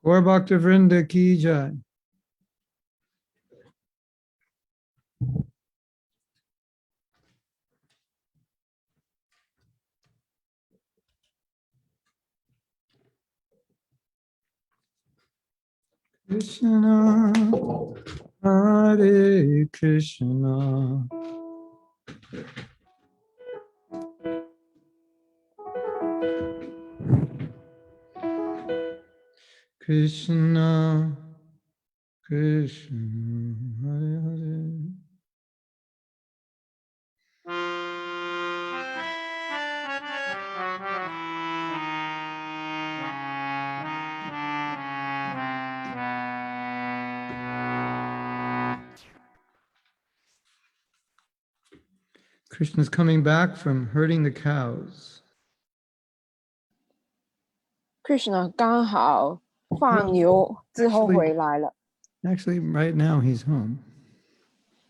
Gaur Bhakta Vrinda ki jai. Krishna, Hare Krishna, Krishna, Krishna, Hare Hare. Krishna's coming back from herding the cows. Krishna 刚好放牛之后回来了。 Actually, right now he's home.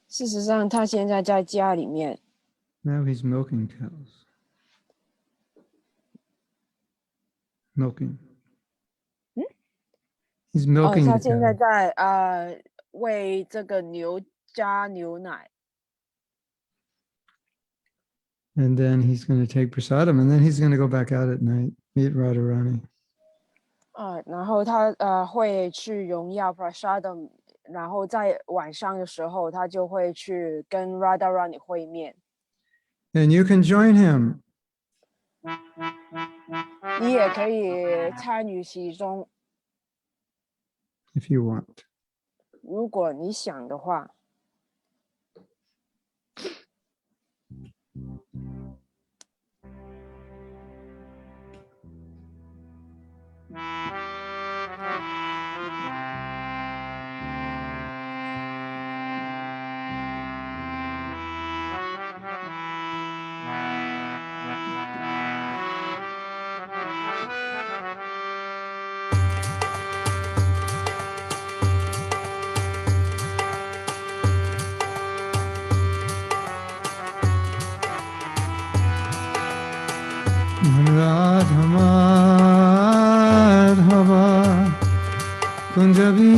事实上，他现在在家里面。 Now he's milking cows. Milking. He's milking 他 the 现在 cows. 在为这个牛加牛奶。 And then he's going to take prasadam, and then he's going to go back out at night, meet Radharani. 然后他会去荣耀 Prasadam， 然后在晚上的时候，他就会去跟 Radharani 会面。 And you can join him. 你也可以参与其中， If you want. 如果你想的话。 Radha Madhava Kunjabi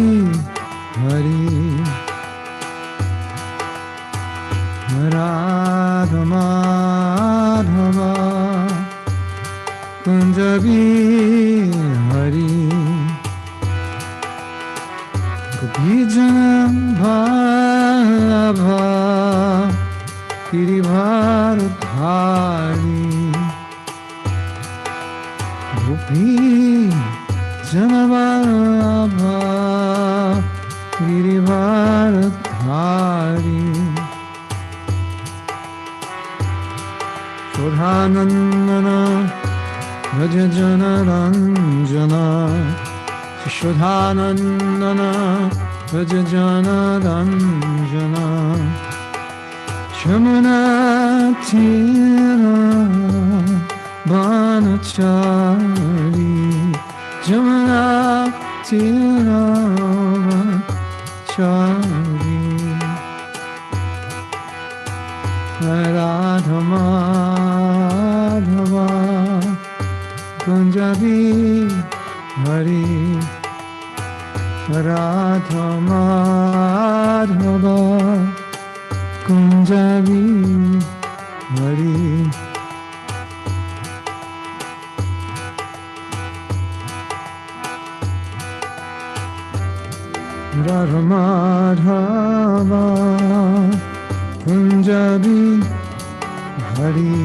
Hari Radha Madhava Kunjabi Hari Gopijanam Bhalabha Giribharadhari Gopi Janavallabha Girivardhari Shodhanandana Rajajana Ranjana Shodhanandana Rajajana Ranjana Shamana Tira Banachari Jamana Tira Banachari Radha Madhava Kunjabi Hari Radha Madhava Kunjabi Hari Radha Madhava Kunjabi Hari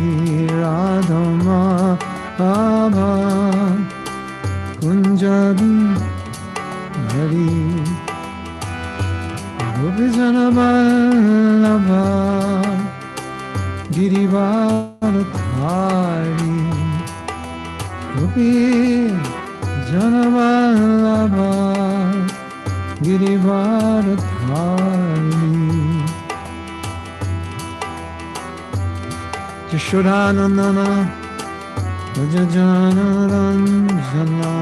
Radha Madhava Kunjabi Hari Gopijana Vallabha Girivardhari Gopijana Vallabha Girivardhari Yashodhanandana Rajajana Ranjana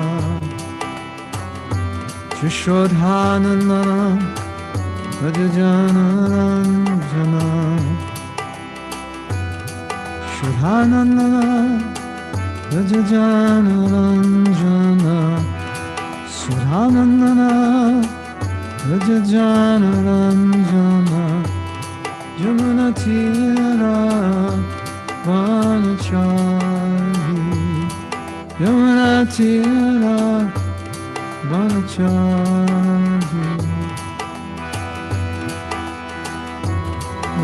Yashodhanandana Rajajana Ranjana Shodhanandana Rajajana Ranjana Sudha Sudhanandana Rajajana Ranjana Jamuna Tira Vanachari Jamuna Tira Vanachari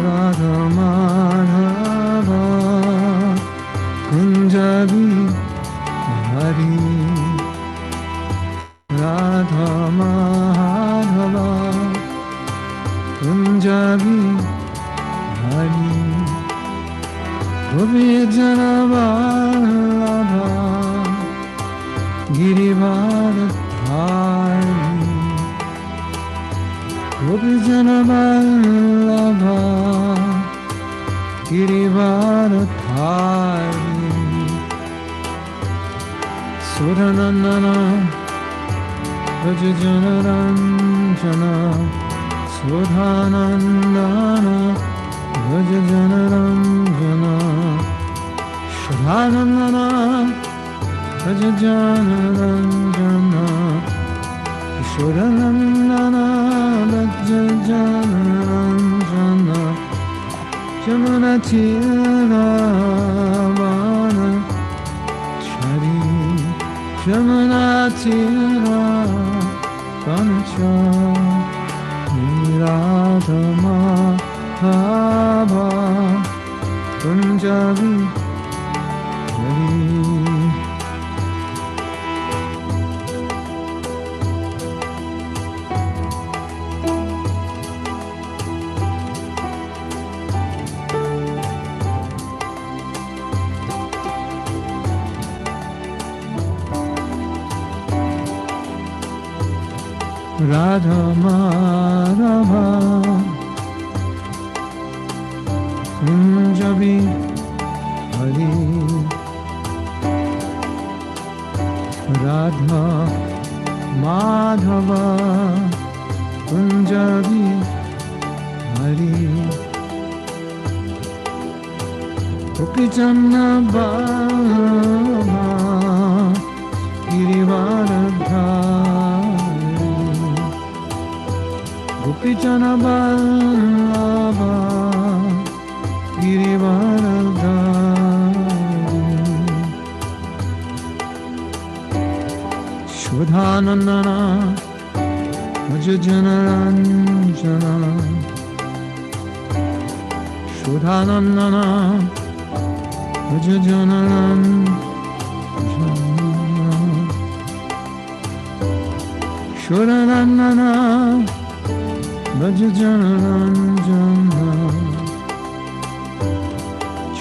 Radha Madhava Kunjabi Hari Radha Madhava Kunjabi Hari Gopi Jana Vallabha Girivardhari Gopi Jana Vallabha Girivardhari Sudhanandana Rajajana Ranjana Sudhanandana Rajajana Ranjana Sudhanandana Rajajana Ranjana Sudhanandana Rajajana Ranjana Jamuna Tira Vanachari Jamuna Tira Vanachari Radha Madhava Kunjabi Hari Radha Madhava Kunjabi Hari Radha Madhava Kunjabi Hari Gopi Jana Vallabha Girivardhari Gopi Jana Vallabha Girivardhari Sudhanandana Rajajana Ranjana Sudhanandana Rajajana Ranjana Sudhanandana Rajajana Ranjana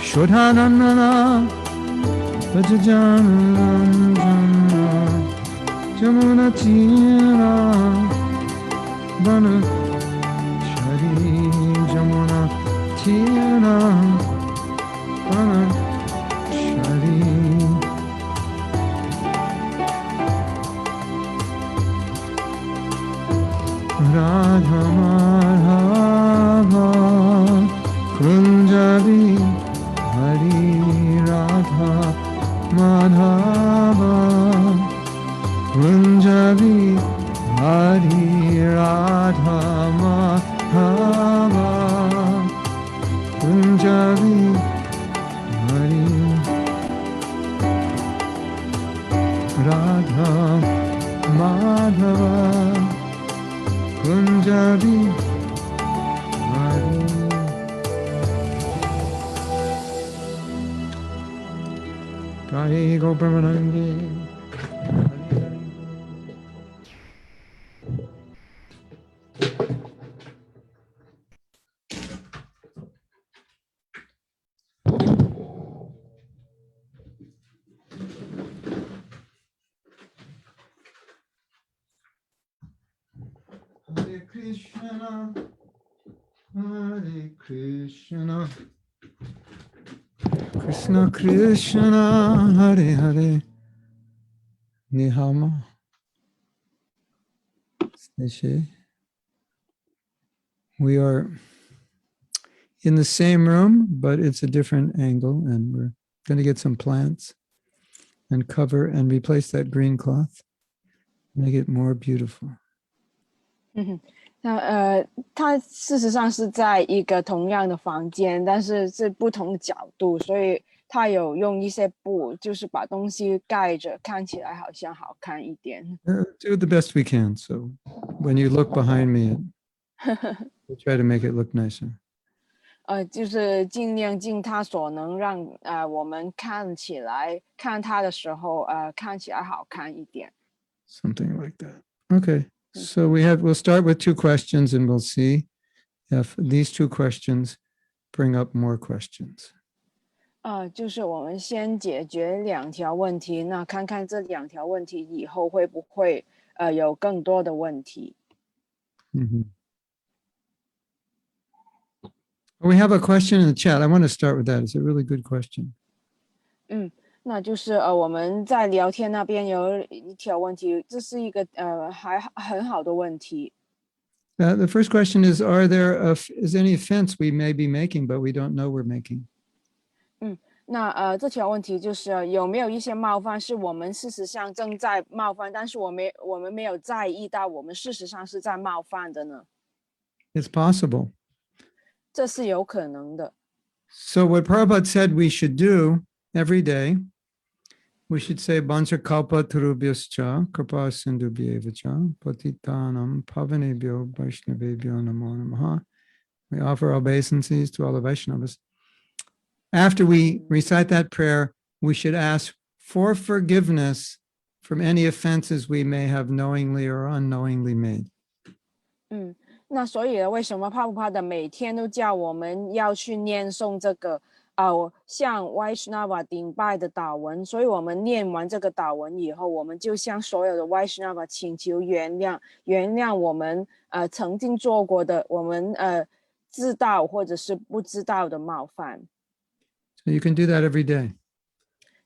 Sudhanandana Rajajana Ranjana Jamuna Tira Vanachari Jamuna Tira Vanachari Radha Madhava Kunjabi Hari Radha Madhava Kunjabi Hari Radha Madhava Kunjabi Hari Radha Madhava Kunjabi Hari Kari Gopramanandi Hare Krishna, Hare Krishna, Krishna Krishna, Hare Hare, Nihama, Sneshe. We are in the same room, but it's a different angle, and we're going to get some plants and cover and replace that green cloth. make it more beautiful. 它事实上是在一个同样的房间，但是是不同的角度，所以它有用一些布，就是把东西盖着，看起来好像好看一点。Do the best we can. So when you look behind me, we'll try to make it look nicer. 就是尽量尽他所能让我们看起来看他的时候看起来好看一点。Something like that. Okay. So we'll start with 2 questions and we'll see if these 2 questions bring up more questions. 就是我们先解决2条问题，那看看这2条问题以后会不会有更多的问题。Mm-hmm. We have a question in the chat. I want to start with that. It's a really good question. 那就是我们在聊天那边有一条问题，这是一个还很好的问题。The first question is, is any offense we may be making, but we don't know we're making? 那这条问题就是有没有一些冒犯是我们事实上正在冒犯，但是我们没有在意到我们事实上是在冒犯的呢？ It's possible. 这是有可能的。So what Prabhupada said we should do every day, we should say Bancha Kalpa Turubhyascha Kripa Sindhubhyevacha Patitanam Pavanebhyo Vaishnavebhyo Namo Namaha. We offer obeisances to all the Vaishnavas. After we recite that prayer, we should ask for forgiveness from any offenses we may have knowingly or unknowingly made. 那所以为什么帕布帕的每天都叫我们要去念诵这个向 Vaishnava 顶拜的祷文？所以我们念完这个祷文以后，我们就向所有的 Vaishnava 请求原谅我们曾经做过的我们知道或者是不知道的冒犯。So you can do that every day.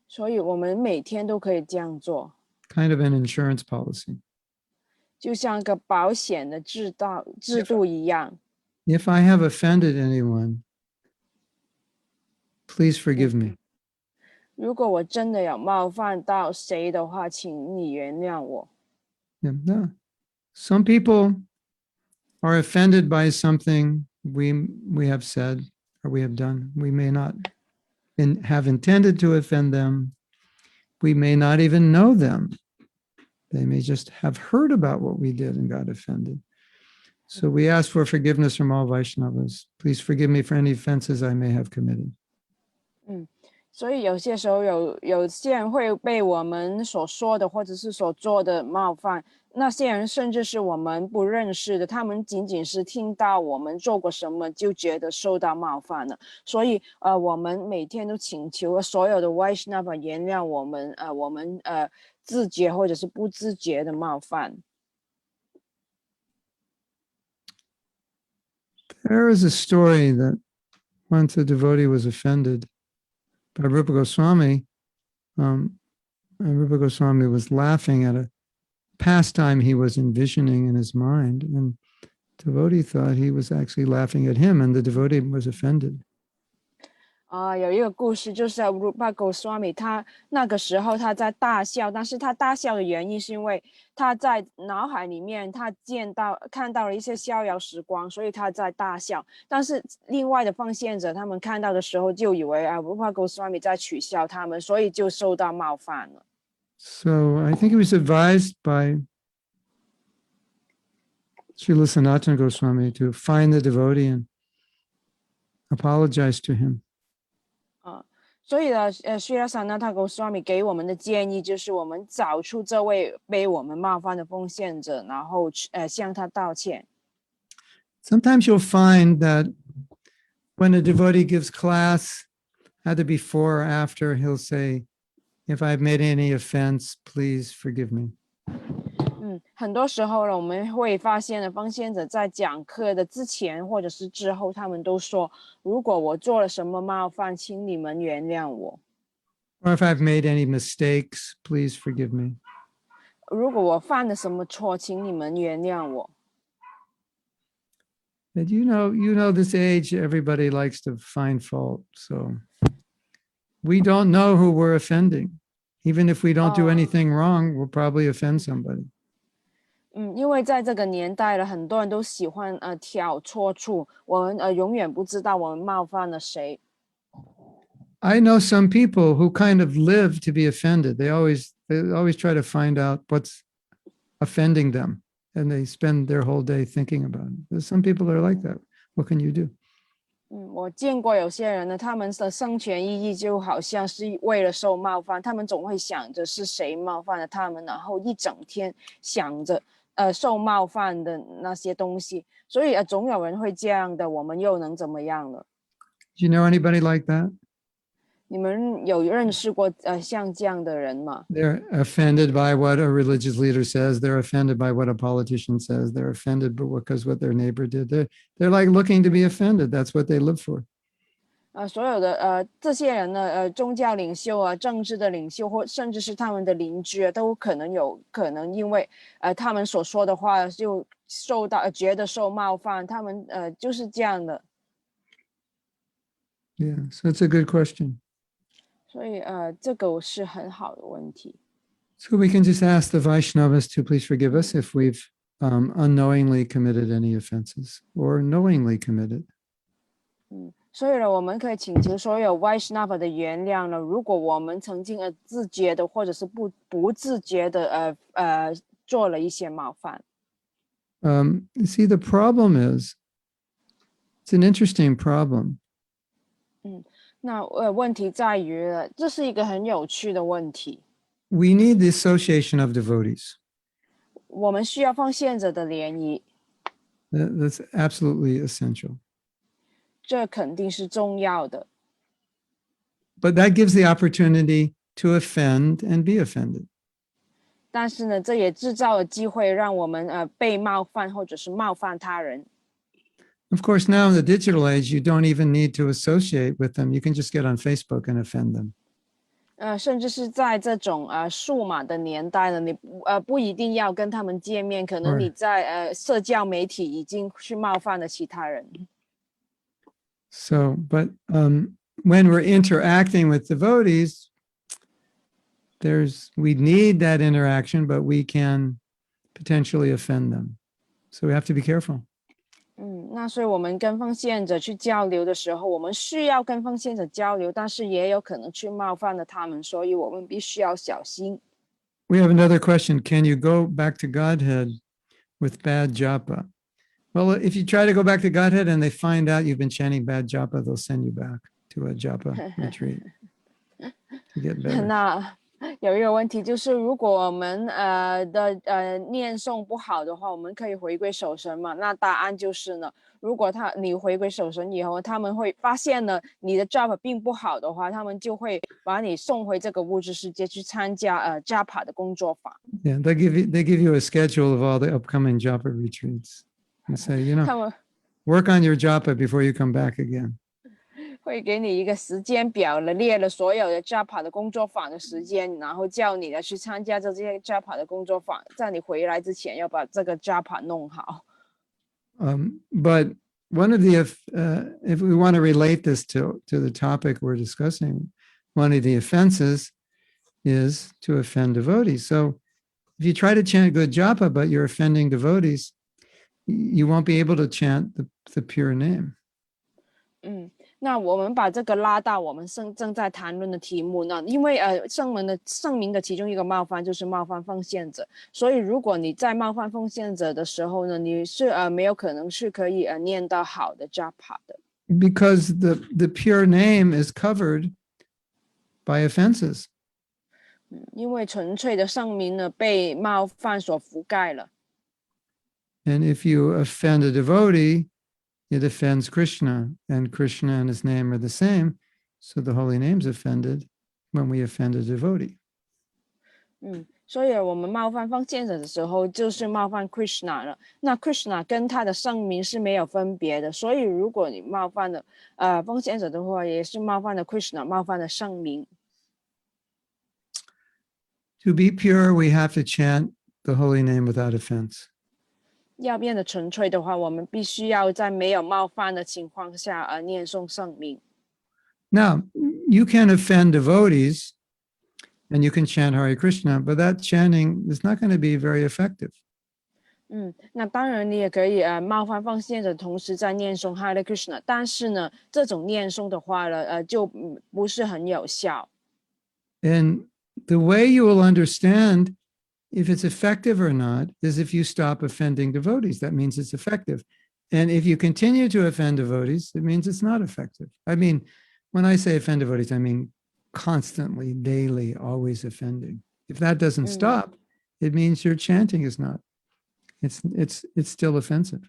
所以我们每天都可以这样做。Kind of an insurance policy. 就像个保险的制度一样。If I have offended anyone, please forgive me. 如果我真的有冒犯到谁的话，请你原谅我。Yeah, no. Some people are offended by something we have said or we have done. We may not have intended to offend them. We may not even know them. They may just have heard about what we did and got offended. So we ask for forgiveness from all Vaishnavas. Please forgive me for any offenses I may have committed. 所以有些时候有些人会被我们所说的或者是所做的冒犯，那些人甚至是我们不认识的，他们仅仅是听到我们做过什么就觉得受到冒犯了。所以我们每天都请求所有的 Vaishnava 原谅我们自觉或者是不自觉的冒犯。There is a story that once a devotee was offended by Rupa Goswami, and Rupa Goswami was laughing at a pastime he was envisioning in his mind, and the devotee thought he was actually laughing at him, and the devotee was offended. 有一个故事，就是 Rupa Goswami 他那个时候他在大笑，但是他大笑的原因是因为他在脑海里面他看到了一些逍遥时光，所以他在大笑。但是另外的奉献者他们看到的时候就以为Rupa Goswami 在取笑他们，所以就受到冒犯了。So I think he was advised by Srila Sanatana Goswami to find the devotee and apologize to him. 所以呢Srila Sanatana Goswami 给我们的建议就是我们找出这位被我们冒犯的奉献者，然后向他道歉。Sometimes you'll find that when a devotee gives class, either before or after, he'll say, if I've made any offense, please forgive me. 很多时候呢，我们会发现呢，奉献者在讲课的之前或者是之后，他们都说，如果我做了什么冒犯，请你们原谅我。Or if I've made any mistakes, please forgive me. 如果我犯了什么错，请你们原谅我。And you know, this age, everybody likes to find fault. So we don't know who we're offending. Even if we don't do anything wrong, we'll probably offend somebody. 因为在这个年代了，很多人都喜欢挑错处，我们永远不知道我们冒犯了谁。I know some people who kind of live to be offended. They always try to find out what's offending them, and they spend their whole day thinking about it. There's some people are like that. What can you do? 我见过有些人呢，他们的生存意义就好像是为了受冒犯，他们总会想着是谁冒犯了他们，然后一整天想着受冒犯的那些东西，所以总有人会这样的，我们又能怎么样呢？ Do you know anybody like that? 你们有认识过像这样的人吗？ They're offended by what a religious leader says. They're offended by what a politician says. They're offended because what their neighbor did. They're like looking to be offended. That's what they live for. 所有的这些人呢，宗教领袖啊，政治的领袖，或甚至是他们的邻居啊，都可能因为他们所说的话就受到觉得受冒犯，他们就是这样的。Yeah, so it's a good question. 所以这个是很好的问题。So we can just ask the Vaishnavas to please forgive us if we've unknowingly committed any offenses or knowingly committed. 所以呢，我们可以请求所有 Vaishnava 的原谅了。如果我们曾经自觉的或者是不自觉的做了一些冒犯。You see, the problem is, it's an interesting problem. 那问题在于了，这是一个很有趣的问题。We need the association of devotees. 我们需要奉献者的联谊， That's absolutely essential. 这肯定是重要的。But that gives the opportunity to offend and be offended. 但是呢，这也制造了机会，让我们被冒犯或者是冒犯他人。Of course, now in the digital age, you don't even need to associate with them. You can just get on Facebook and offend them. 甚至是在这种数码的年代呢，你不一定要跟他们见面，可能你在社交媒体已经去冒犯了其他人。So, but when we're interacting with devotees, we need that interaction, but we can potentially offend them. So we have to be careful. 那所以我们跟奉献者去交流的时候，我们需要跟奉献者交流，但是也有可能去冒犯了他们，所以我们必须要小心。We have another question. Can you go back to Godhead with bad japa? Well, if you try to go back to Godhead and they find out you've been chanting bad japa, they'll send you back to a japa retreat to get better. 那有一个问题就是，如果我们念诵不好的话，我们可以回归守神嘛？那答案就是呢，如果你回归守神以后，他们会发现呢你的 japa 并不好的话，他们就会把你送回这个物质世界去参加japa 的工作坊。Yeah, they give you a schedule of all the upcoming japa retreats and say, work on your japa before you come back again. 会给你一个时间表了，列了所有的 japa 的工作坊的时间，然后叫你去参加这些 japa 的工作坊，在你回来之前要把这个 japa 弄好。But one of the, if we want to relate this to the topic we're discussing, one of the offenses is to offend devotees. So if you try to chant good japa, but you're offending devotees, you won't be able to chant the pure name. 那我们把这个拉到我们正在谈论的题目呢，因为圣明的其中一个冒犯就是冒犯奉献者，所以如果你在冒犯奉献者的时候呢，你是没有可能是可以念到好的 japa 的。Because the pure name is covered by offenses. 因为纯粹的圣名呢被冒犯所覆盖了。And if you offend a devotee, it offends Krishna, and Krishna and his name are the same. So the holy name's offended when we offend a devotee. 所以我们冒犯奉献者的时候，就是冒犯 Krishna 了。那 Krishna 跟他的圣名是没有分别的，所以如果你冒犯了奉献者的话，也是冒犯了 Krishna， 冒犯了圣名。To be pure, we have to chant the holy name without offense. 要变得纯粹的话，我们必须要在没有冒犯的情况下念诵圣名。Now, you can offend devotees and you can chant Hare Krishna, but that chanting is not going to be very effective. 那当然你也可以冒犯奉献者，同时在念诵 Hare Krishna， 但是呢，这种念诵的话呢，就不是很有效。And the way you will understand if it's effective or not is if you stop offending devotees. That means it's effective. And if you continue to offend devotees, it means it's not effective. I mean, when I say offend devotees, I mean constantly, daily, always offending. If that doesn't stop, it means your chanting is not. It's still offensive.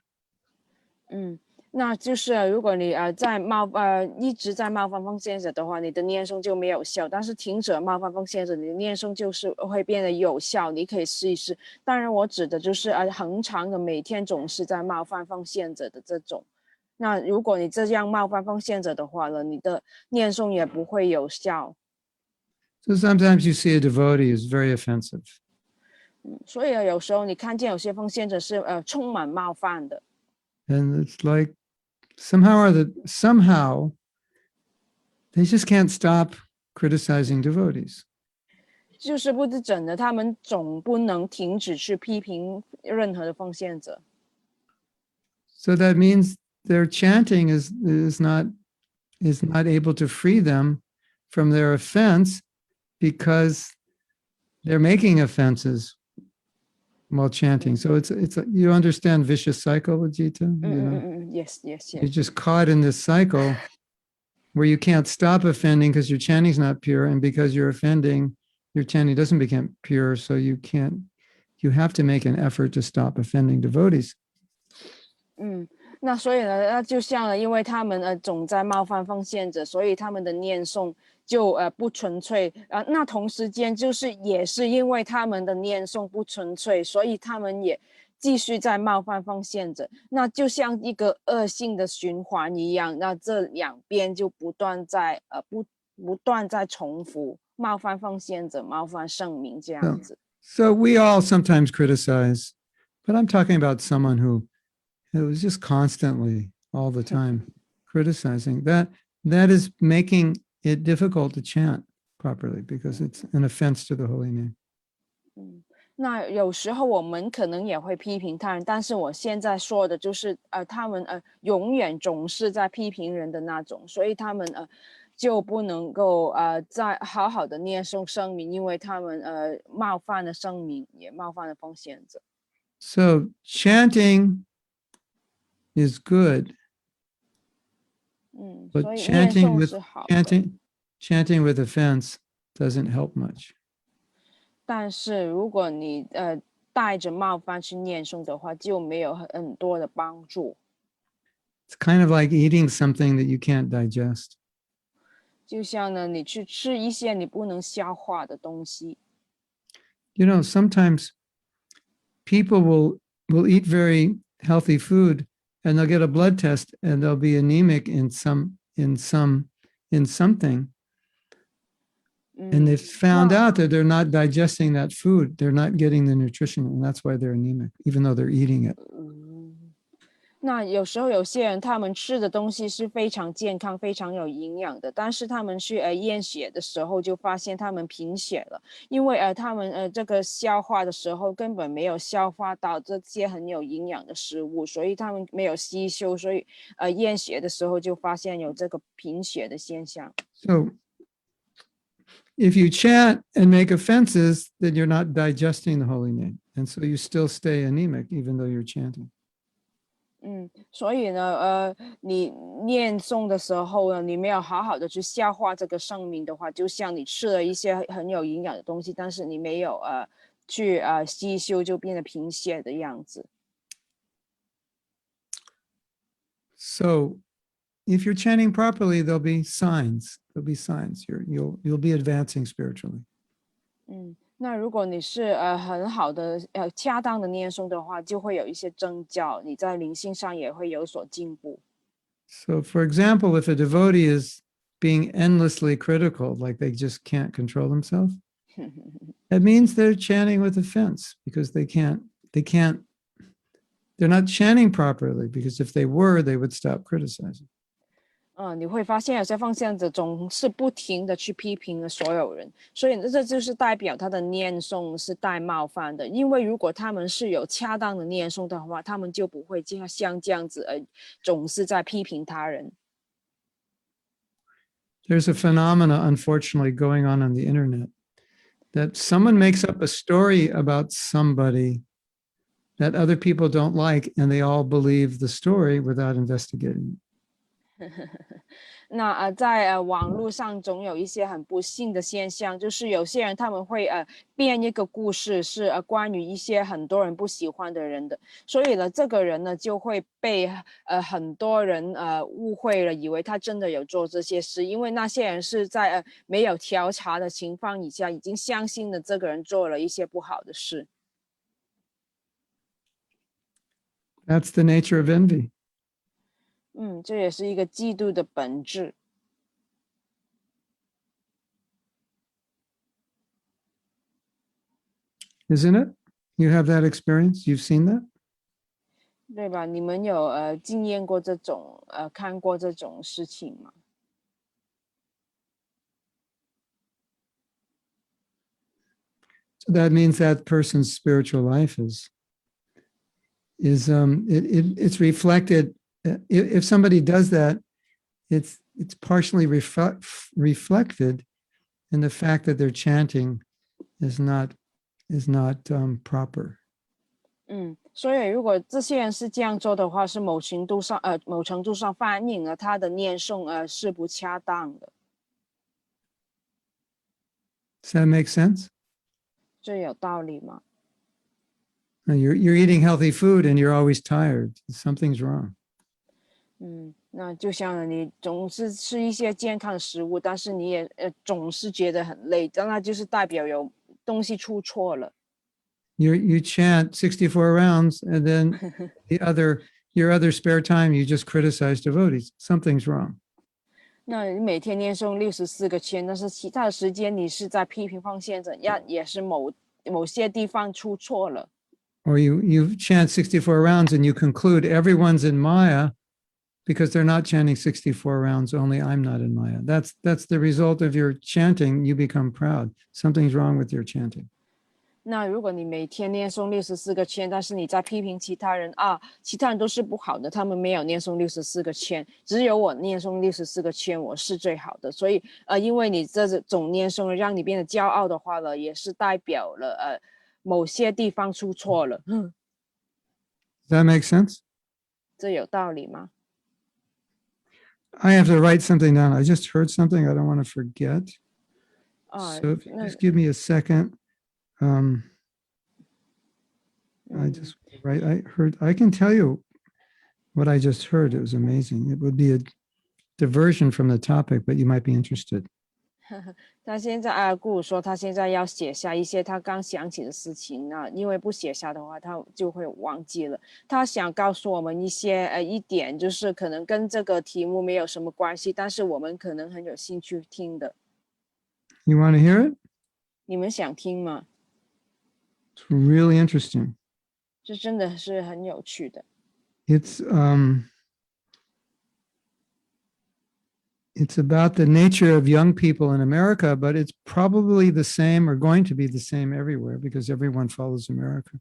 那就是如果你一直在冒犯奉献者的话，你的念诵就没有效。但是停止冒犯奉献者，你的念诵就是会变得有效。你可以试一试。当然，我指的就是恒常的每天总是在冒犯奉献者的这种。那如果你这样冒犯奉献者的话呢，你的念诵也不会有效。So sometimes you see a devotee is very offensive. 所以有时候你看见有些奉献者是充满冒犯的。And it's like somehow they just can't stop criticizing devotees. 就是不知怎的，他们总不能停止去批评任何的奉献者。So that means their chanting is not able to free them from their offense because they're making offenses while chanting. So it's you understand vicious cycle, Vijita? Yes. You're just caught in this cycle where you can't stop offending because your chanting's not pure, and because you're offending, your chanting doesn't become pure. So you have to make an effort to stop offending devotees. 那所以呢，那就像因为他们总在冒犯奉献者，所以他们的念诵就不纯粹。那同时间也是因为他们的念诵不纯粹，所以他们也继续在冒犯奉献者。那就像一个恶性的循环一样，那这两边就不断在重复冒犯奉献者、冒犯圣明这样子。So we all sometimes criticize, but I'm talking about someone who was just constantly, all the time, criticizing. That is making it difficult to chant properly because it's an offense to the holy name. 那有时候我们可能也会批评他人，但是我现在说的就是他们永远总是在批评人的那种，所以他们就不能够再好好的念诵圣名，因为他们冒犯了圣名，也冒犯了奉献者。So chanting is good, but 所以念诵是好的。chanting with offense doesn't help much. 但是如果你带着冒犯去念诵的话，就没有很多的帮助。It's kind of like eating something that you can't digest. 就像呢，你去吃一些你不能消化的东西。You know, sometimes people will eat very healthy food and they'll get a blood test and they'll be anemic in something. And they've found out that they're not digesting that food. They're not getting the nutrition, and that's why they're anemic, even though they're eating it. 那有时候有些人他们吃的东西是非常健康、非常有营养的，但是他们去验血的时候就发现他们贫血了，因为他们这个消化的时候根本没有消化到这些很有营养的食物，所以他们没有吸收，所以验血的时候就发现有这个贫血的现象。So if you chant and make offenses, then you're not digesting the holy name. And so you still stay anemic, even though you're chanting. 所以呢，你念诵的时候呢，你没有好好的去消化这个圣名的话，就像你吃了一些很有营养的东西，但是你没有去吸收，就变得贫血的样子。So if you're chanting properly, there'll be signs. There'll be signs. You'll be advancing spiritually. 那如果你是很好的恰当的念诵的话，就会有一些征兆，你在灵性上也会有所进步。So for example, if a devotee is being endlessly critical, like they just can't control themselves, that means they're chanting with offense because they're not chanting properly, because if they were, they would stop criticizing. 你会发现有些奉献者总是不停的去批评所有人，所以这就是代表他的念诵是带冒犯的。因为如果他们是有恰当的念诵的话，他们就不会像这样子总是在批评他人。There's a phenomena, unfortunately, going on the internet that someone makes up a story about somebody that other people don't like, and they all believe the story without investigating it. 那在网络上总有一些很不幸的现象，就是有些人他们会编一个故事，是关于一些很多人不喜欢的人的，所以呢，这个人呢就会被很多人误会了，以为他真的有做这些事，因为那些人是在没有调查的情况以下，已经相信了这个人做了一些不好的事。That's the nature of envy. 这也是一个嫉妒的本质。Isn't it? You have that experience? You've seen that? 对吧？你们有经验过这种看过这种事情吗？ So that means that person's spiritual life it's reflected. If somebody does that, it's partially reflected in the fact that their chanting is not proper. 所以如果这些人是这样做的话，是某程度上反映了他的念诵是不恰当的。Does that make sense? 这有道理吗？ You're eating healthy food and you're always tired. Something's wrong. 那就像你总是吃一些健康的食物，但是你也总是觉得很累，那就是代表有东西出错了。You chant 64 rounds, and then your other spare time you just criticize devotees. Something's wrong. 那你每天念诵64个圈，但是其他的时间你是在批评奉献者，也是某些地方出错了。Or you chant 64 rounds and you conclude everyone's in Maya because they're not chanting 64 rounds, only I'm not in Maya. That's the result of your chanting. You become proud. Something's wrong with your chanting. 那如果你每天念诵64个圈，但是你在批评其他人其他人都是不好的，他们没有念诵64个圈，只有我念诵64个圈，我是最好的。所以因为你这种念诵让你变得骄傲的话了，也是代表了某些地方出错了。Does that make sense? 这有道理吗？ I have to write something down. I just heard something I don't want to forget. So if you just give me a second. I can tell you what I just heard. It was amazing. It would be a diversion from the topic, but you might be interested. 他现在顾鲁说他现在要写下一些他刚想起的事情，那因为不写下的话他就会忘记了。他想告诉我们一点，就是可能跟这个题目没有什么关系，但是我们可能很有兴趣听的。 You want to hear it? 你们想聽嗎？ It's really interesting. 這真的是很有趣的。 It's about the nature of young people in America, but it's probably the same or going to be the same everywhere because everyone follows America.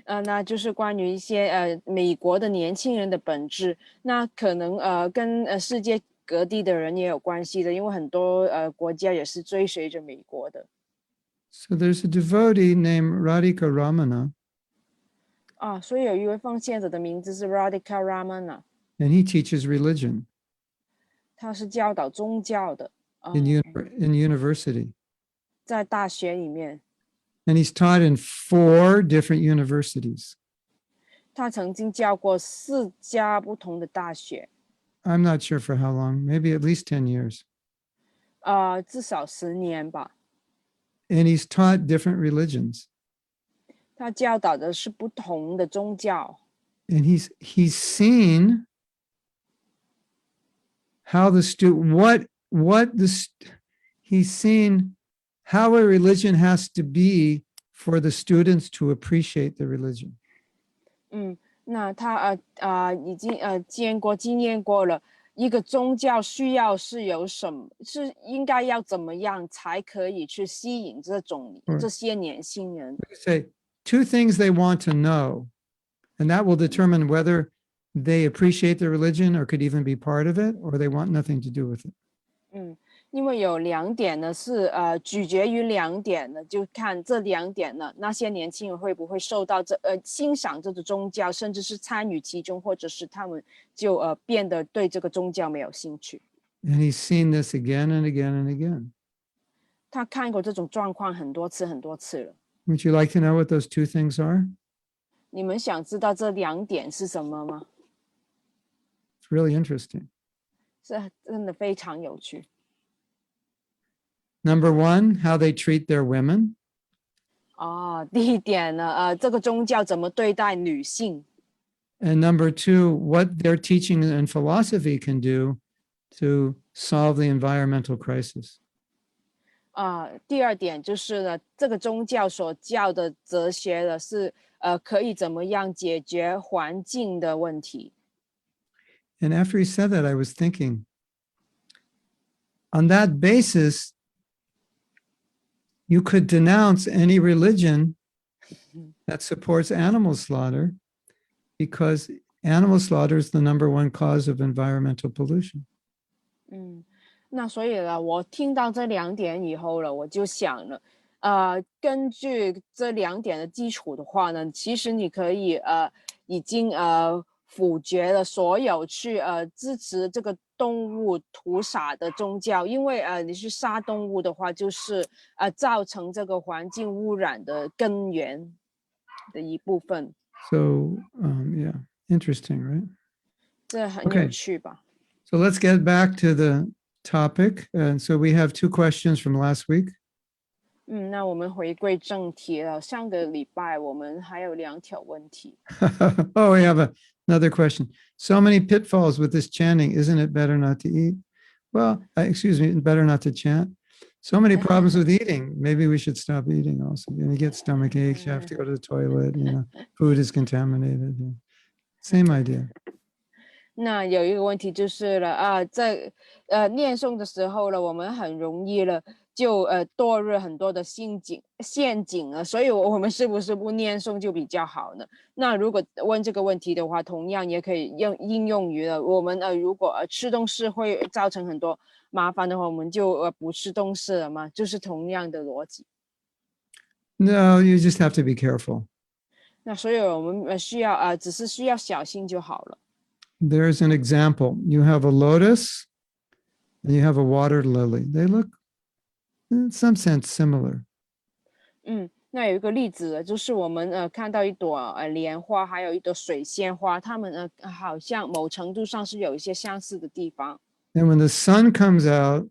那就是关于一些美国的年轻人的本质，那可能跟世界各地的人也有关系的，因为很多国家也是追随着美国的。 So there's a devotee named Radhika Ramana. 所以有一位奉献者的名字是 Radhika Ramana， and he teaches religion. 他是教导宗教的。in university. 在大学里面。 And he's taught in 4 different universities. 他曾经教过4家不同的大学。 I'm not sure for how long, maybe at least 10 years. 至少10年吧。 And he's taught different religions. 他教导的是不同的宗教。 And he's seen how he's seen how a religion has to be for the students to appreciate the religion. 那他已经经验过了一个宗教需要是有什么，是应该要怎么样才可以去吸引这些年轻人。Say 2 things they want to know, and that will determine whether they appreciate the religion or could even be part of it, or they want nothing to do with it. 嗯，因为有2点呢是取决于2点呢，就看这2点呢，那些年轻人会不会受到欣赏这个宗教，甚至是参与其中，或者是他们就变得对这个宗教没有兴趣。And he's seen this again and again and again. 他看过这种状况很多次了。Would you like to know what those 2 things are? 你们想知道这2点是什么吗？ It's really interesting. 是真的非常有趣。Number 1, how they treat their women. 第一点呢，这个宗教怎么对待女性？ And number 2, what their teaching and philosophy can do to solve the environmental crisis. 第2点就是呢，这个宗教所教的哲学呢是可以怎么样解决环境的问题。And after he said that, I was thinking, on that basis, you could denounce any religion that supports animal slaughter because animal slaughter is the number 1 cause of environmental pollution. 那所以呢，我听到这2点以后了，我就想了，根据这2点的基础的话呢，其实你可以已经否决了所有去支持这个动物屠杀的宗教，因为你去杀动物的话，就是造成这个环境污染的根源的一部分。So, yeah, interesting, right? 这很有趣吧？ So let's get back to the topic. And so we have 2 questions from last week. 那我们回归正题了。上个礼拜我们还有2条问题。Oh, we have another question. So many pitfalls with this chanting. Isn't it better not to eat? Well, excuse me, better not to chant. So many problems with eating. Maybe we should stop eating also. You get stomach aches, you have to go to the toilet, food is contaminated. Same idea. 那有一个问题就是了在念诵的时候了，我们很容易了就堕入很多的陷阱了，所以我们是不是不念诵就比较好呢？那如果问这个问题的话，同样也可以应用于了我们如果吃东西会造成很多麻烦的话，我们就不吃东西了嘛，就是同样的逻辑。No, you just have to be careful. 那所以我们只是需要小心就好了。There's an example. You have a lotus and you have a water lily. They look, in some sense, similar. 那有一个例子，就是我们看到一朵莲花，还有一朵水仙花，它们好像某程度上是有一些相似的地方。And when the sun comes out,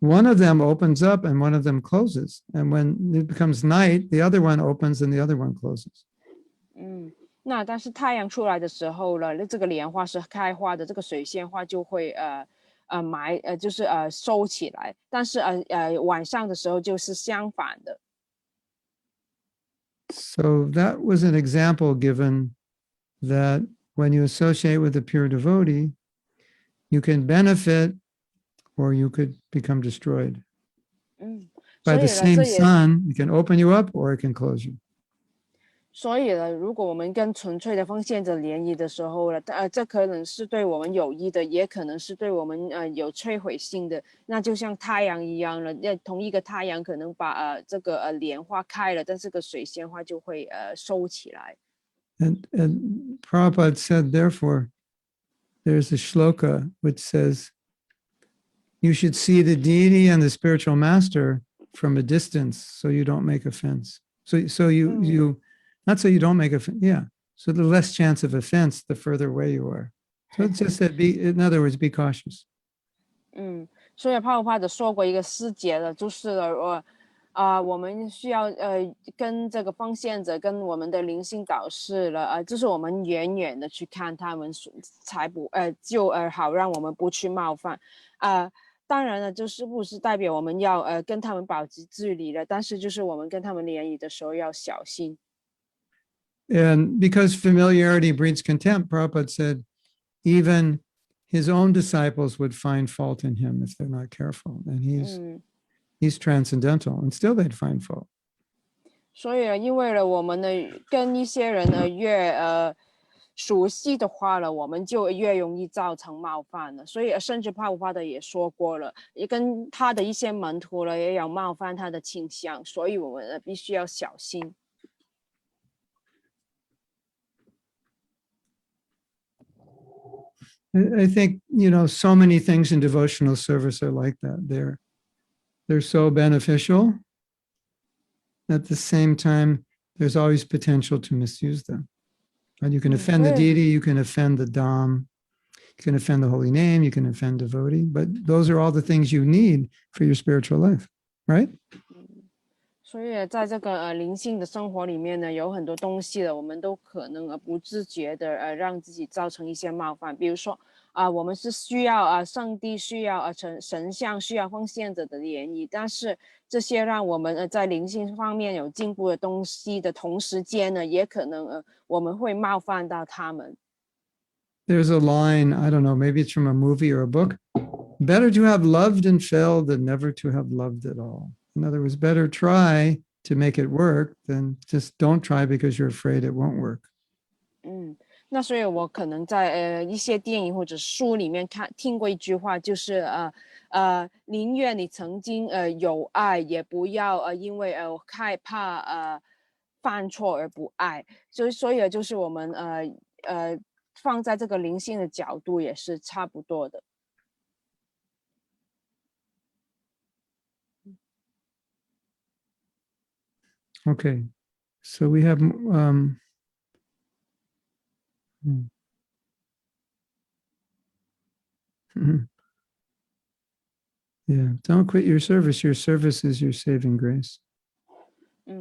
one of them opens up and one of them closes. And when it becomes night, the other one opens and the other one closes. 那但是太阳出来的时候了，这个莲花是开花的，这个水仙花就会就是收起来，但是晚上的时候就是相反的。So that was an example given that when you associate with a pure devotee, you can benefit or you could become destroyed. By the same sun, it can open you up or it can close you. 所以呢，如果我们跟纯粹的奉献者联谊的时候呢，这可能是对我们有益的，也可能是对我们有摧毁性的。那就像太阳一样了，同一个太阳可能把这个莲花开了，但这个水仙花就会收起来。And Prabhupada said, therefore, there's a shloka which says, you should see the deity and the spiritual master from a distance so you don't make offense. So you not so you don't make offense. Yeah. So the less chance of offense, the further away you are. So it's just that in other words, be cautious. 所以帕帕的说过一个师节了，就是我们需要跟这个奉献者跟我们的灵性导师了就是我们远远的去看他们才不就好让我们不去冒犯当然了，就是不是代表我们要跟他们保持距离了，但是就是我们跟他们联谊的时候要小心。And because familiarity breeds contempt, Prabhupada said, even his own disciples would find fault in him if they're not careful. And he's transcendental, and still they'd find fault. 所以呢，因为呢，我们呢跟一些人呢越熟悉的话了，我们就越容易造成冒犯了。所以甚至帕布帕的也说过了，也跟他的一些门徒了也有冒犯他的倾向，所以我们呢必须要小心。I think, so many things in devotional service are like that. They're so beneficial. At the same time, there's always potential to misuse them. And you can offend the deity, you can offend the Dham, you can offend the holy name, you can offend devotee, but those are all the things you need for your spiritual life, right? 所以在这个灵性的生活里面呢，有很多东西的，我们都可能不自觉的让自己造成一些冒犯。比如说我们是需要上帝需要神像需要奉献者的联谊，但是这些让我们在灵性方面有进步的东西的同时间呢，也可能我们会冒犯到他们。There's a line, I don't know, maybe it's from a movie or a book. Better to have loved and failed than never to have loved at all. In other words, better try to make it work than just don't try because you're afraid it won't work. 那所以我可能在一些电影或者书里面听过一句话，就是宁愿你曾经有爱，也不要因为害怕犯错而不爱。所以就是我们放在这个灵性的角度也是差不多的。Okay, so we have yeah, don't quit your service. Your service is your saving grace.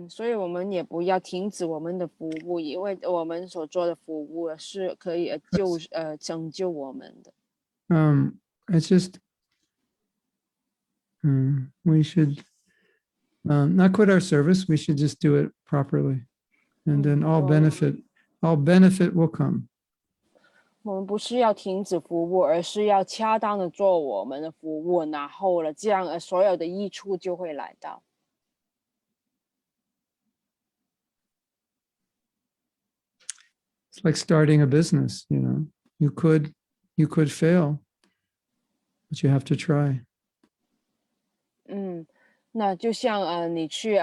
所以我们也不要停止我们的服务，因为我们所做的服务是可以拯救我们的。It's just we should not quit our service. We should just do it properly, and then all benefit will come. 我们不是要停止服务，而是要恰当的做我们的服务，然后了，这样所有的益处就会来到。It's like starting a business, you could fail, but you have to try. 那就像你去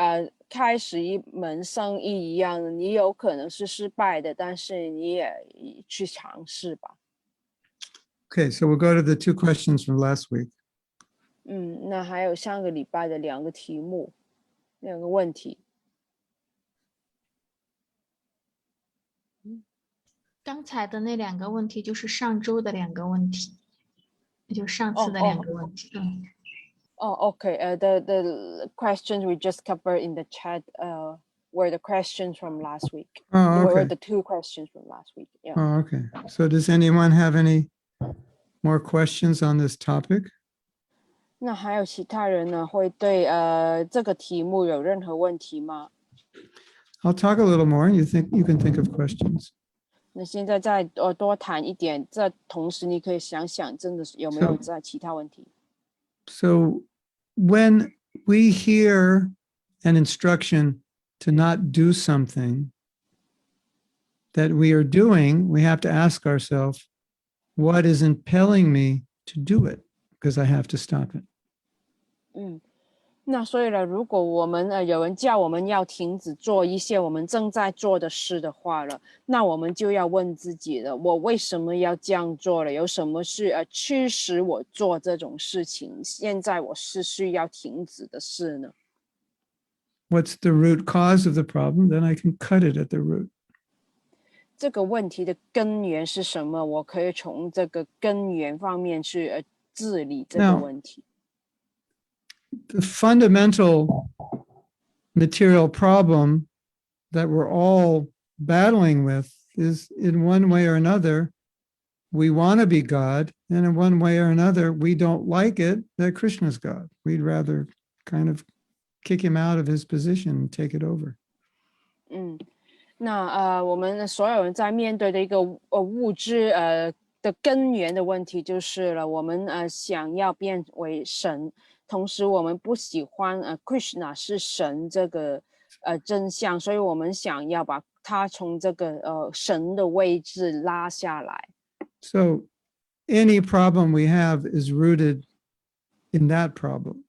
开始一门生意一样，你有可能是失败的，但是你也去尝试吧。Okay, so we'll go to the 2 questions from last week. 那还有上个礼拜的2个题目，2个问题。刚才的那2个问题就是上周的2个问题，就上次的2个问题。Okay. The questions we just covered in the chat were the questions from last week. Oh, okay. Were the 2 questions from last week. Yeah. Oh, okay. So does anyone have any more questions on this topic? 那还有其他人呢，会对这个题目有任何问题吗？ I'll talk a little more. You can think of questions. 那现在再多谈一点，这同时你可以想想，真的有没有在其他问题？ So when we hear an instruction to not do something that we are doing, we have to ask ourselves, what is impelling me to do it? Because I have to stop it. 那所以呢，如果我们有人叫我们要停止做一些我们正在做的事的话了，那我们就要问自己了，我为什么要这样做了？有什么是驱使我做这种事情？现在我是需要停止的事呢？ What's the root cause of the problem? Then I can cut it at the root. 这个问题的根源是什么？我可以从这个根源方面去治理这个问题。The fundamental material problem that we're all battling with is, in one way or another, we want to be God, and in one way or another, we don't like it that Krishna's God. We'd rather kind of kick him out of his position and take it over. 那我们所有人在面对的一个物质的根源的问题就是了，我们想要变为神，同时我们不喜欢Krishna 是神这个真相，所以我们想要把他从这个神的位置拉下来。So any problem we have is rooted in that problem.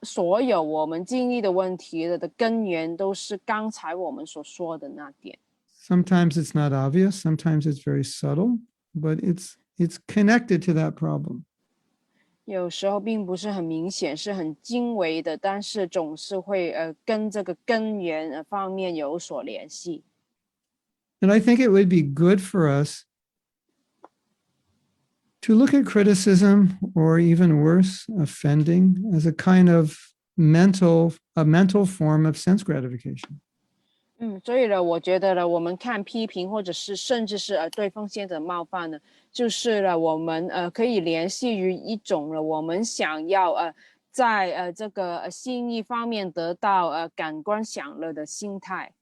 所有我们经历的问题的根源都是刚才我们所说的那点。Sometimes it's not obvious, sometimes it's very subtle, but it's connected to that problem. 有时候并不是很明显，是很精微的，但是总是会跟这个根源方面有所联系。And I think it would be good for us to look at criticism, or even worse, offending, as a kind of mental form of sense gratification. 所以呢，我觉得呢，我们看批评，或者是甚至是对方先的冒犯呢，就是呢，我们可以联系于一种了，我们想要在这个心意方面得到感官享乐的心态。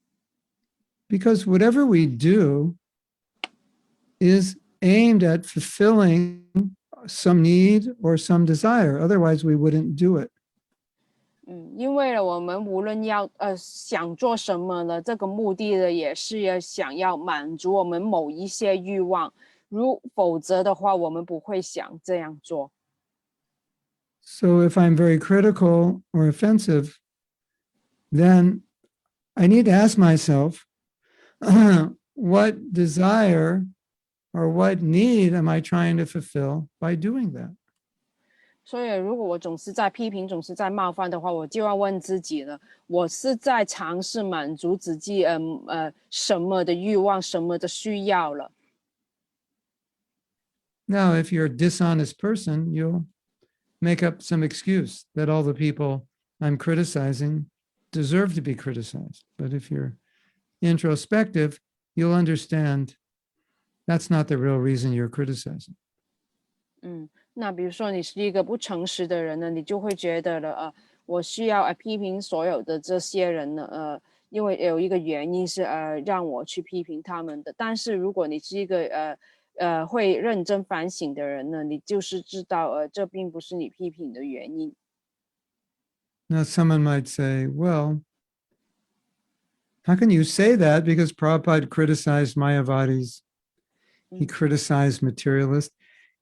Because whatever we do is aimed at fulfilling some need or some desire. Otherwise, we wouldn't do it. 因为呢，我们无论要想做什么呢，这个目的呢，也是要想要满足我们某一些欲望，否则的话，我们不会想这样做。So if I'm very critical or offensive, then I need to ask myself, what desire or what need am I trying to fulfill by doing that? 所以，如果我总是在批评，总是在冒犯的话，我就要问自己了：我是在尝试满足自己什么的欲望，什么的需要了。Now, if you're a dishonest person, you'll make up some excuse that all the people I'm criticizing deserve to be criticized. But if you're introspective, you'll understand that's not the real reason you're criticizing. 那比如说你是一个不诚实的人呢，你就会觉得了我需要批评所有的这些人呢因为有一个原因是让我去批评他们的。但是如果你是一个会认真反省的人呢，你就是知道这并不是你批评的原因。Now, someone might say, well, how can you say that? Because Prabhupada criticized Mayavadis. He criticized materialists.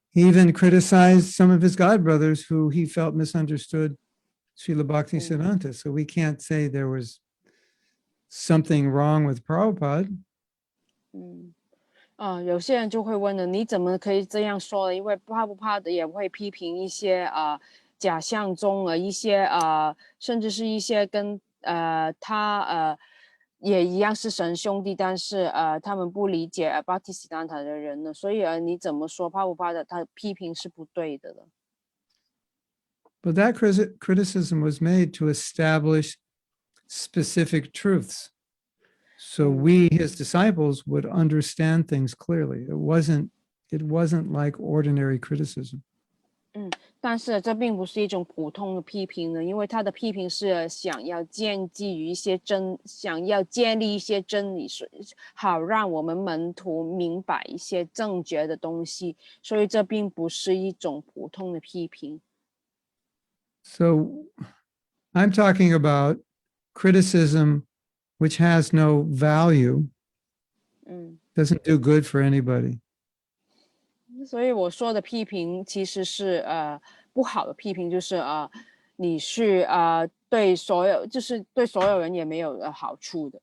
He even criticized some of his godbrothers who he felt misunderstood Srila Bhakti Siddhanta. So we can't say there was something wrong with Prabhupada. 有些人就会问了，你怎么可以这样说呢？因为怕不怕的也会批评一些假象中一些甚至是一些跟他也一样是神兄弟，但是他们不理解Bhakti Siddhanta 的人呢，所以你怎么说怕不怕的，他批评是不对的了。But that criticism was made to establish specific truths. So we, his disciples, would understand things clearly. It wasn't like ordinary criticism. 但是这并不是一种普通的批评呢，因为他的批评是想要建立一些真理，好让我们门徒明白一些正确的东西，所以这并不是一种普通的批评。So I'm talking about criticism which has no value, doesn't do good for anybody. 所以我说的批评其实是不好的批评，就是你是对所有人也没有好处的。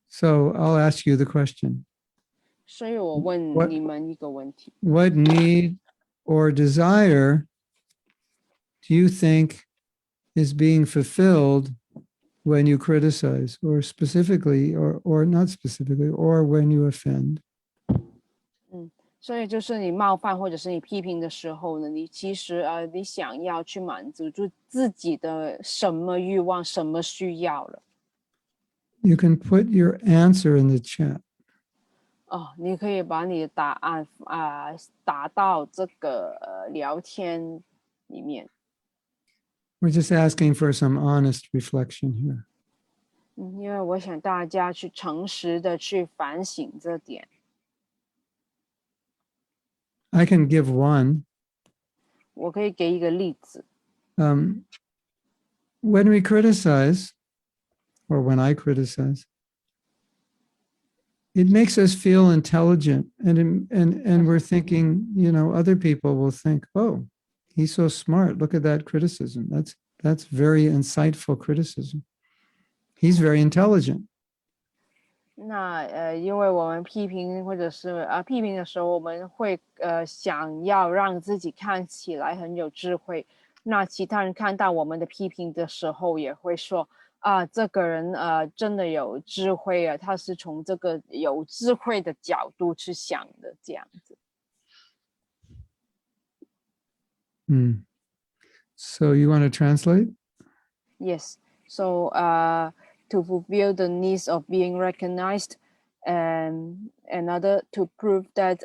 So I'll ask you the question. 所以我问你们一个问题： What need or desire do you think is being fulfilled when you criticize, or specifically, or not specifically, or when you offend? 所以就是你冒犯或者是你批评的时候呢，你其实你想要去满足就自己的什么欲望、什么需要了。You can put your answer in the chat. 你可以把你的答案打到这个聊天里面。We're just asking for some honest reflection here. 因为我想大家去诚实的去反省这点。I can give one. 我可以给一个例子。When we criticize, or when I criticize, it makes us feel intelligent, and we're thinking, other people will think, oh, he's so smart. Look at that criticism. That's very insightful criticism. He's very intelligent. 那因为我们批评或者是批评的时候，我们会想要让自己看起来很有智慧。那其他人看到我们的批评的时候，也会说这个人真的有智慧啊，他是从这个有智慧的角度去想的，这样子。So you want to translate? Yes. So to fulfill the needs of being recognized, and another to prove that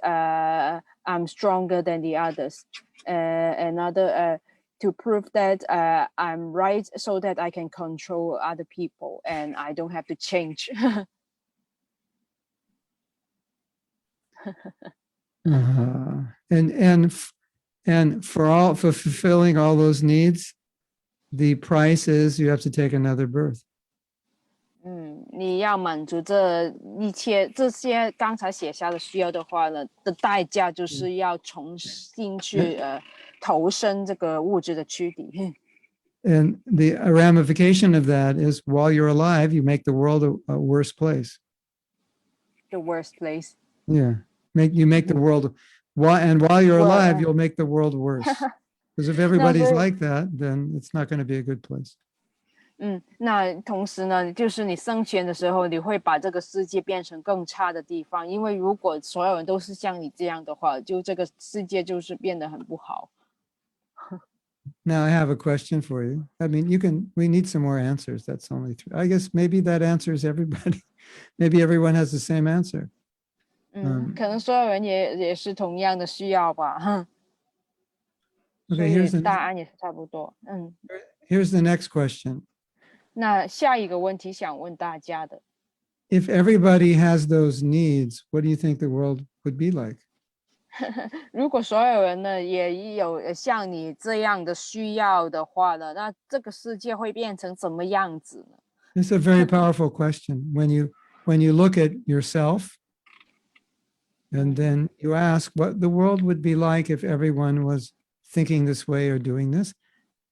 I'm stronger than the others, another to prove that I'm right so that I can control other people and I don't have to change. And for fulfilling all those needs, the price is you have to take another birth. 你要满足这些刚才写下的需要的话呢，的代价就是要重新去投身这个物质的躯体。And the ramification of that is while you're alive, you make the world a worse place. The worst place. Yeah. You make the world, and while you're alive, you'll make the world worse. Because if everybody's like that, then it's not going to be a good place. 那同时呢，就是你生前的时候，你会把这个世界变成更差的地方，因为如果所有人都是像你这样的话，就这个世界就是变得很不好。Now I have a question for you. I mean, we need some more answers. That's only three. I guess maybe that answers everybody. Maybe everyone has the same answer. 可能所有人也是同样的需要吧。所以答案也是差不多。Here's the next question. 那下一个问题想问大家的。If everybody has those needs, what do you think the world would be like? 如果所有人呢也有像你这样的需要的话呢，那这个世界会变成什么样子呢？ It's a very powerful question. When you look at yourself, and then you ask what the world would be like if everyone was thinking this way or doing this,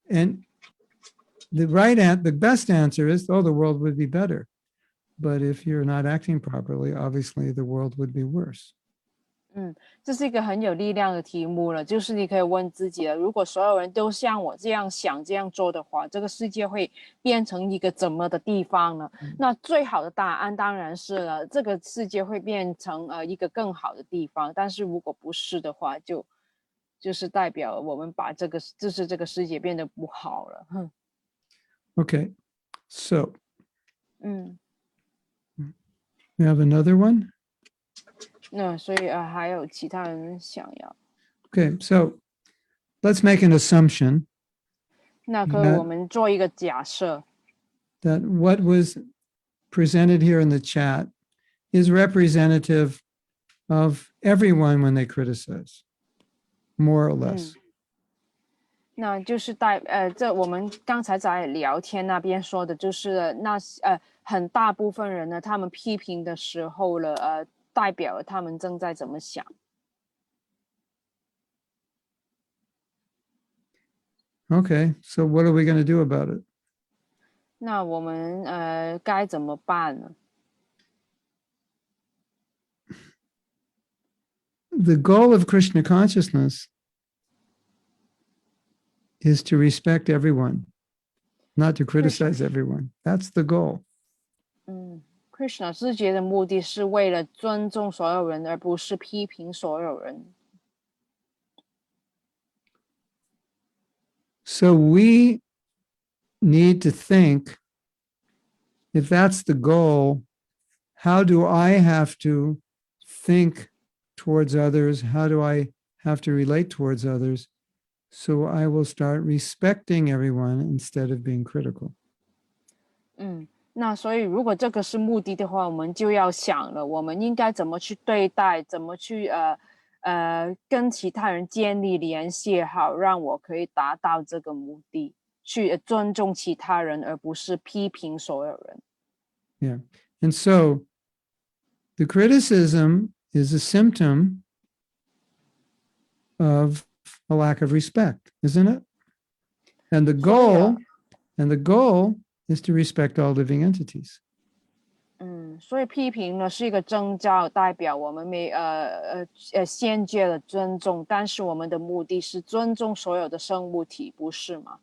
and the best answer is, oh, the world would be better. But if you're not acting properly, obviously the world would be worse. 这是一个很有力量的题目了，就是你可以问自己了，如果所有人都像我这样想这样做的话，这个世界会变成一个怎么的地方呢？那最好的答案当然是了，这个世界会变成一个更好的地方，但是如果不是的话，就是代表我们把这个世界变得不好了。Okay, so we have another one. 那所以还有其他人想要。Okay, so let's make an assumption. 那可以我们做一个假设。That what was presented here in the chat is representative of everyone when they criticize, more or less. 那就是这我们刚才在聊天那边说的，就是很大部分人呢，他们批评的时候了，代表他们正在怎么想。Okay, so what are we going to do about it? 那我们该怎么办呢？ The goal of Krishna consciousness is to respect everyone, not to criticize everyone. That's the goal. Krishna 自觉的目的是为了尊重所有人，而不是批评所有人。So we need to think, if that's the goal, how do I have to think towards others? How do I have to relate towards others? So I will start respecting everyone instead of being critical. 那所以如果这个是目的的话，我们就要想了，我们应该怎么去对待，怎么去跟其他人建立联系，好让我可以达到这个目的，去尊重其他人，而不是批评所有人。Yeah. And so the criticism is a symptom of a lack of respect, isn't it? And the goal is to respect all living entities. 所以批评呢是一个征兆，代表我们先决了尊重，但是我们的目的是尊重所有的生物体，不是吗？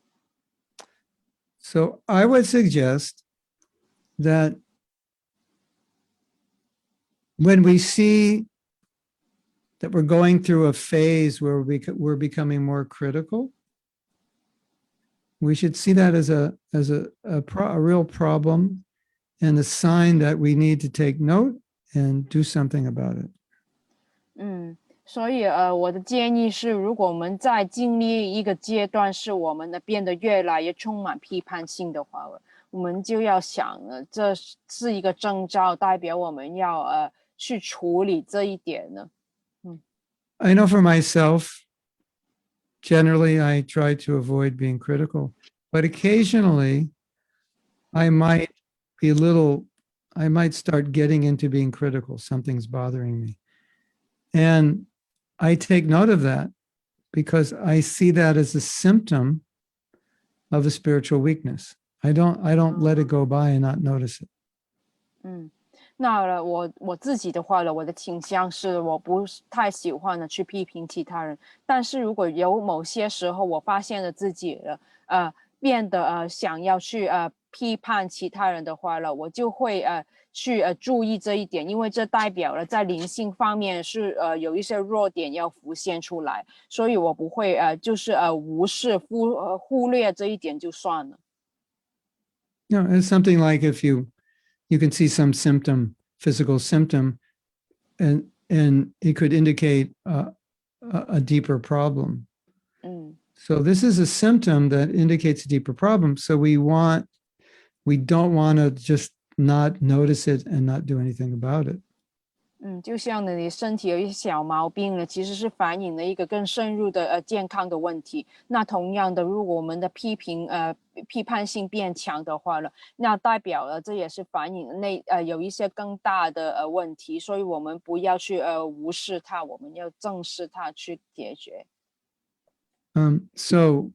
So I would suggest that when we see that we're going through a phase where we're becoming more critical, we should see that as a real problem and a sign that we need to take note and do something about it. 所以我的建议是，如果我们在经历一个阶段，是我们的变得越来越充满批判性的话，我们就要想了，这是一个征兆，代表我们要去处理这一点呢。I know for myself, generally I try to avoid being critical, but occasionally I might start getting into being critical. Something's bothering me. And I take note of that because I see that as a symptom of a spiritual weakness. I don't let it go by and not notice it. 那我自己的话呢，我的倾向是我不太喜欢的去批评其他人，但是如果有某些时候我发现了自己变得想要去批判其他人的话了，我就会去注意这一点，因为这代表了在灵性方面是有一些弱点要浮现出来，所以我不会就是无视忽略这一点就算了。No, it's something like if you can see some physical symptom, and it could indicate a deeper problem. So this is a symptom that indicates a deeper problem. So we don't want to just not notice it and not do anything about it. 就像你身体有一些小毛病了，其实是反映了一个更深入的健康的问题。那同样的，如果我们的批判性变强的话了，那代表了这也是反映有一些更大的问题，所以我们不要去无视它，我们要正视它去解决。So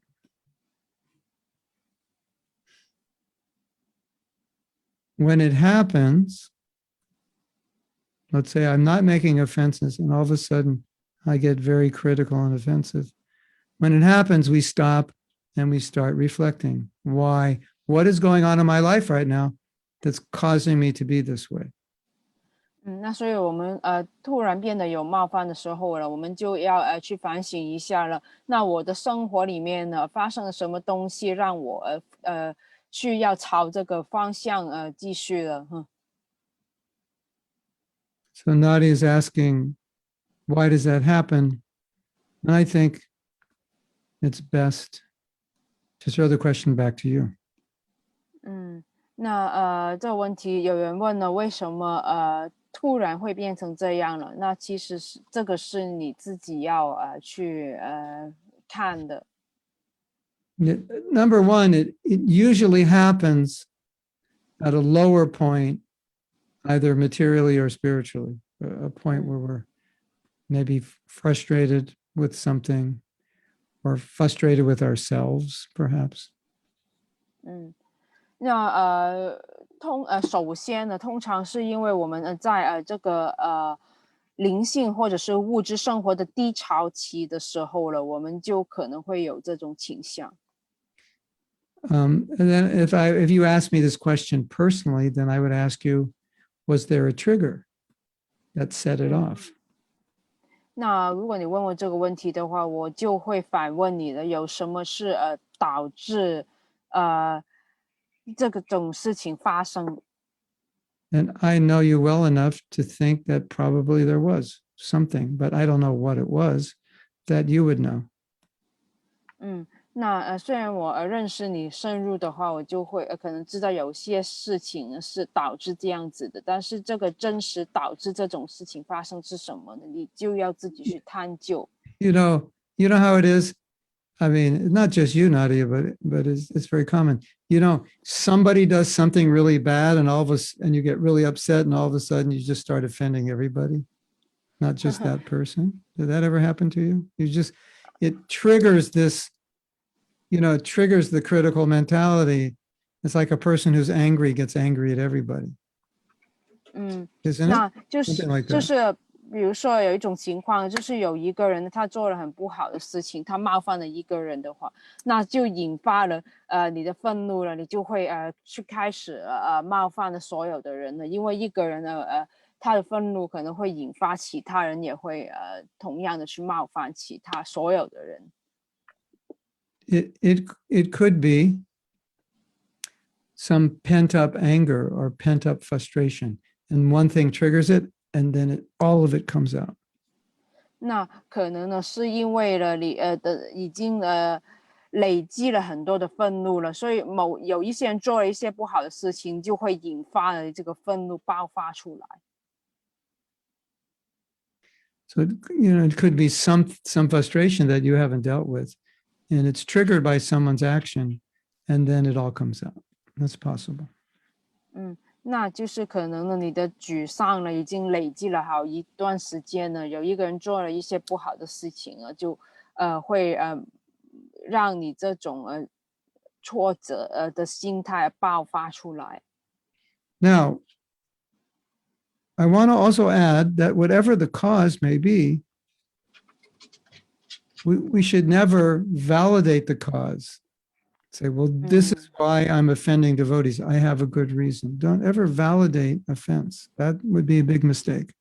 when it happens, let's say I'm not making offenses and all of a sudden I get very critical and offensive. When it happens, we stop and we start reflecting. Why? What is going on in my life right now that's causing me to be this way? 那所以我们突然变得有冒犯的时候了，我们就要去反省一下了。那我的生活里面呢，发生了什么东西让我去要朝这个方向继续了So Nadia is asking, why does that happen? And I think it's best to throw the question back to you. 那这个问题有人问了，为什么突然会变成这样了？那其实这个是你自己要去看的。Number one, it usually happens at a lower point, either materially or spiritually, a point where we're maybe frustrated with something or frustrated with ourselves, perhaps. 那首先呢，通常是因为我们在这个灵性或者是物质生活的低潮期的时候了，我们就可能会有这种倾向。And then if you ask me this question personally, then I would ask you, was there a trigger that set it off? 那如果你问我这个问题的话，我就会反问你了，有什么是导致这个种事情发生？ And I know you well enough to think that probably there was something, but I don't know what it was that you would know. 那虽然我认识你深入的话，我就会可能知道有些事情是导致这样子的，但是这个真实导致这种事情发生是什么呢？你就要自己去探究。You know how it is. I mean, not just you, Nadia, but it's very common. You know, somebody does something really bad, and and you get really upset, and all of a sudden you just start offending everybody, not just that person. Did that ever happen to you? It triggers this, it triggers the critical mentality. It's like a person who's angry gets angry at everybody, isn't it? 那就 Something 是 like 就 that. 是比如说有一种情况，就是有一个人他做了很不好的事情，他冒犯了一个人的话，那就引发了你的愤怒了，你就会去开始冒犯了所有的人了，因为一个人的他的愤怒可能会引发其他人也会同样的去冒犯其他所有的人。It could be some pent up anger or pent up frustration, and one thing triggers it, and then all of it comes out. 那可能呢，是因为了你已经累积了很多的愤怒了，所以有一些人做了一些不好的事情，就会引发了这个愤怒爆发出来。So it could be some frustration that you haven't dealt with, and it's triggered by someone's action, and then it all comes out. That's possible. 那就是可能呢，你的沮丧呢已经累积了好一段时间呢，有一个人做了一些不好的事情啊，就会让你这种挫折的心态爆发出来。Now, I want to also add that whatever the cause may be, we should never validate the cause. Say, well, this is why I'm offending devotees. I have a good reason. Don't ever validate offense. That would be a big mistake.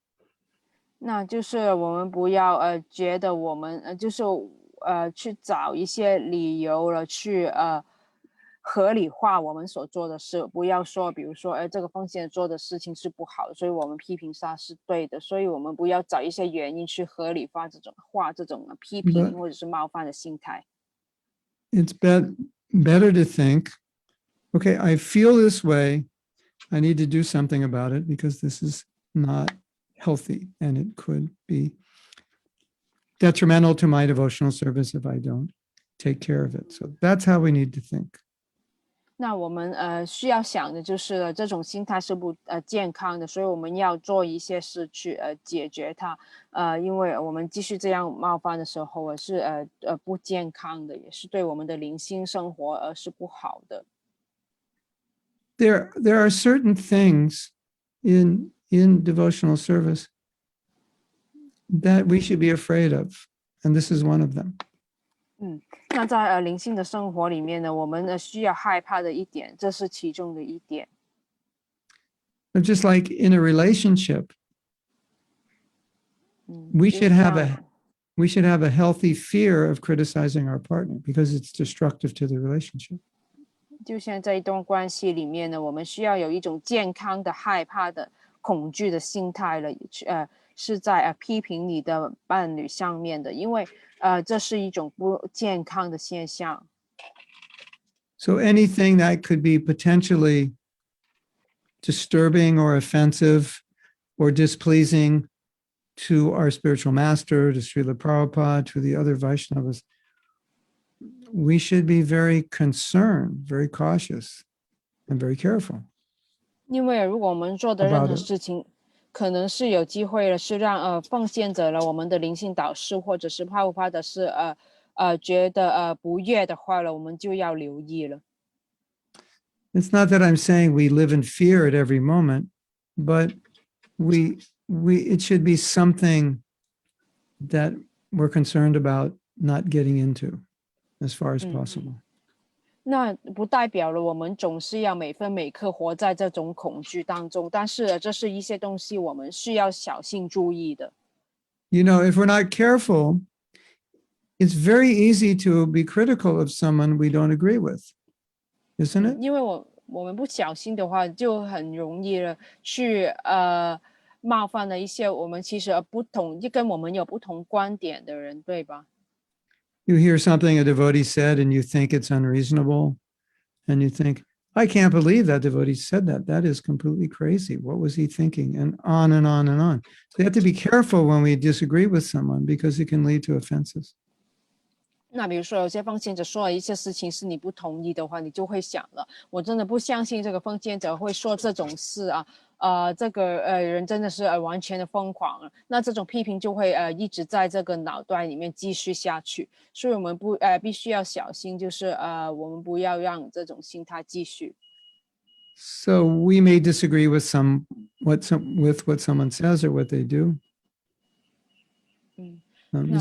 那就是我们不要觉得我们就是去找一些理由了去合理化我们所做的事，不要说比如说这个奉献做的事情是不好的，所以我们批评他是对的，所以我们不要找一些原因去合理化这种批评或者是冒犯的心态。It's better to think, okay, I feel this way. I need to do something about it because this is not healthy and it could be detrimental to my devotional service if I don't take care of it. So that's how we need to think. 那我们需要想的就是这种心态是不健康的，所以我们要做一些事去解决它。因为我们继续这样冒犯的时候是不健康的，也是对我们的灵性生活是不好的。There are certain things in devotional service that we should be afraid of, and this is one of them. 那在灵性的生活里面呢，我们需要害怕的一点，这是其中的一点。But just like in a relationship, we should have a healthy fear of criticizing our partner because it's destructive to the relationship. 就像在一段关系里面呢，我们需要有一种健康的害怕的恐惧的心态了，是在批评你的伴侣上面的，因为这是一种不健康的现象。So anything that could be potentially disturbing or offensive or displeasing to our spiritual master, to Srila Prabhupada, to the other Vaishnavas, we should be very concerned, very cautious, and very careful. 因为如果我们做的任何事情，可能是有机会了，是让奉献者了我们的灵性导师或者是帕布帕的是觉得不悦的话了，我们就要留意了。It's not that I'm saying we live in fear at every moment, but it should be something that we're concerned about not getting into as far as possible. 那不代表了我们总是要每分每刻活在这种恐惧当中，但是这是一些东西我们需要小心注意的。You know, if we're not careful, it's very easy to be critical of someone we don't agree with, isn't it? 因为我们不小心的话，就很容易了去冒犯了一些我们其实跟我们有不同观点的人，对吧 you hear something a devotee said and you think it's unreasonable, and you think, I can't believe that devotee said that. That is completely crazy. What was he thinking? And on and on and on. So you have to be careful when we disagree with someone because it can lead to offenses. 那比如说，有些奉献者说了一些事情是你不同意的话，你就会想了，我真的不相信这个奉献者会说这种事啊，这个人真的是完全的疯狂了。那这种批评就会一直在这个脑袋里面继续下去，所以我们必须要小心，就是我们不要让这种心态继续。So we may disagree with what someone says or what they do.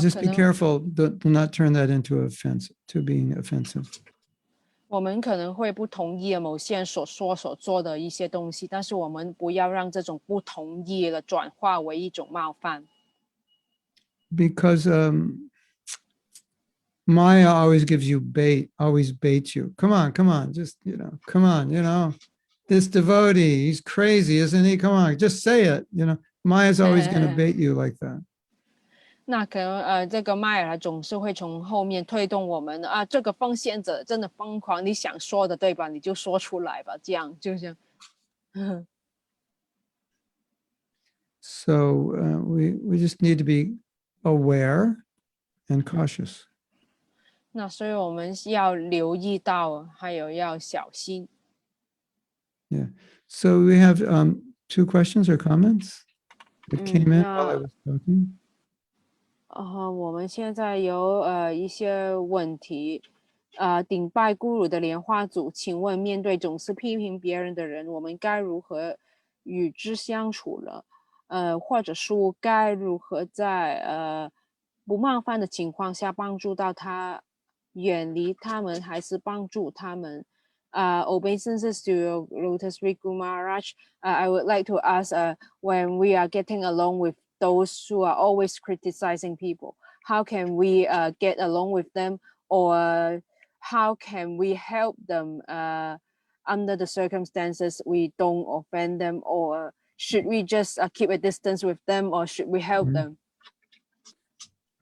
Just be careful. Do not turn that into being offensive. 我们可能会不同意某些人所说所做的一些东西，但是我们不要让这种不同意了转化为一种冒犯。Because Maya always gives you always baits you. Come on, just, come on, this devotee, he's crazy, isn't he? Come on, just say it. Maya's always going to bait you like that. 那可能这个麦尔总是会从后面推动我们这个奉献者真的疯狂，你想说的对吧？你就说出来吧，这样就这样。So we just need to be aware and cautious. 那所以我们要留意到，还有要小心。Yeah. So we have 2 questions or comments that came in while I was talking. 我们现在有一些问题，顶拜咕噜的莲花组，请问面对总是批评别人的人，我们该如何与之相处了？或者说该如何在不冒犯的情况下帮助到他，远离他们还是帮助他们？Obeisances to your Lotus Riku Maharaj, I would like to ask when we are getting along with those who are always criticizing people, how can we get along with them, or how can we help them under the circumstances we don't offend them, or should we just keep a distance with them, or should we help them?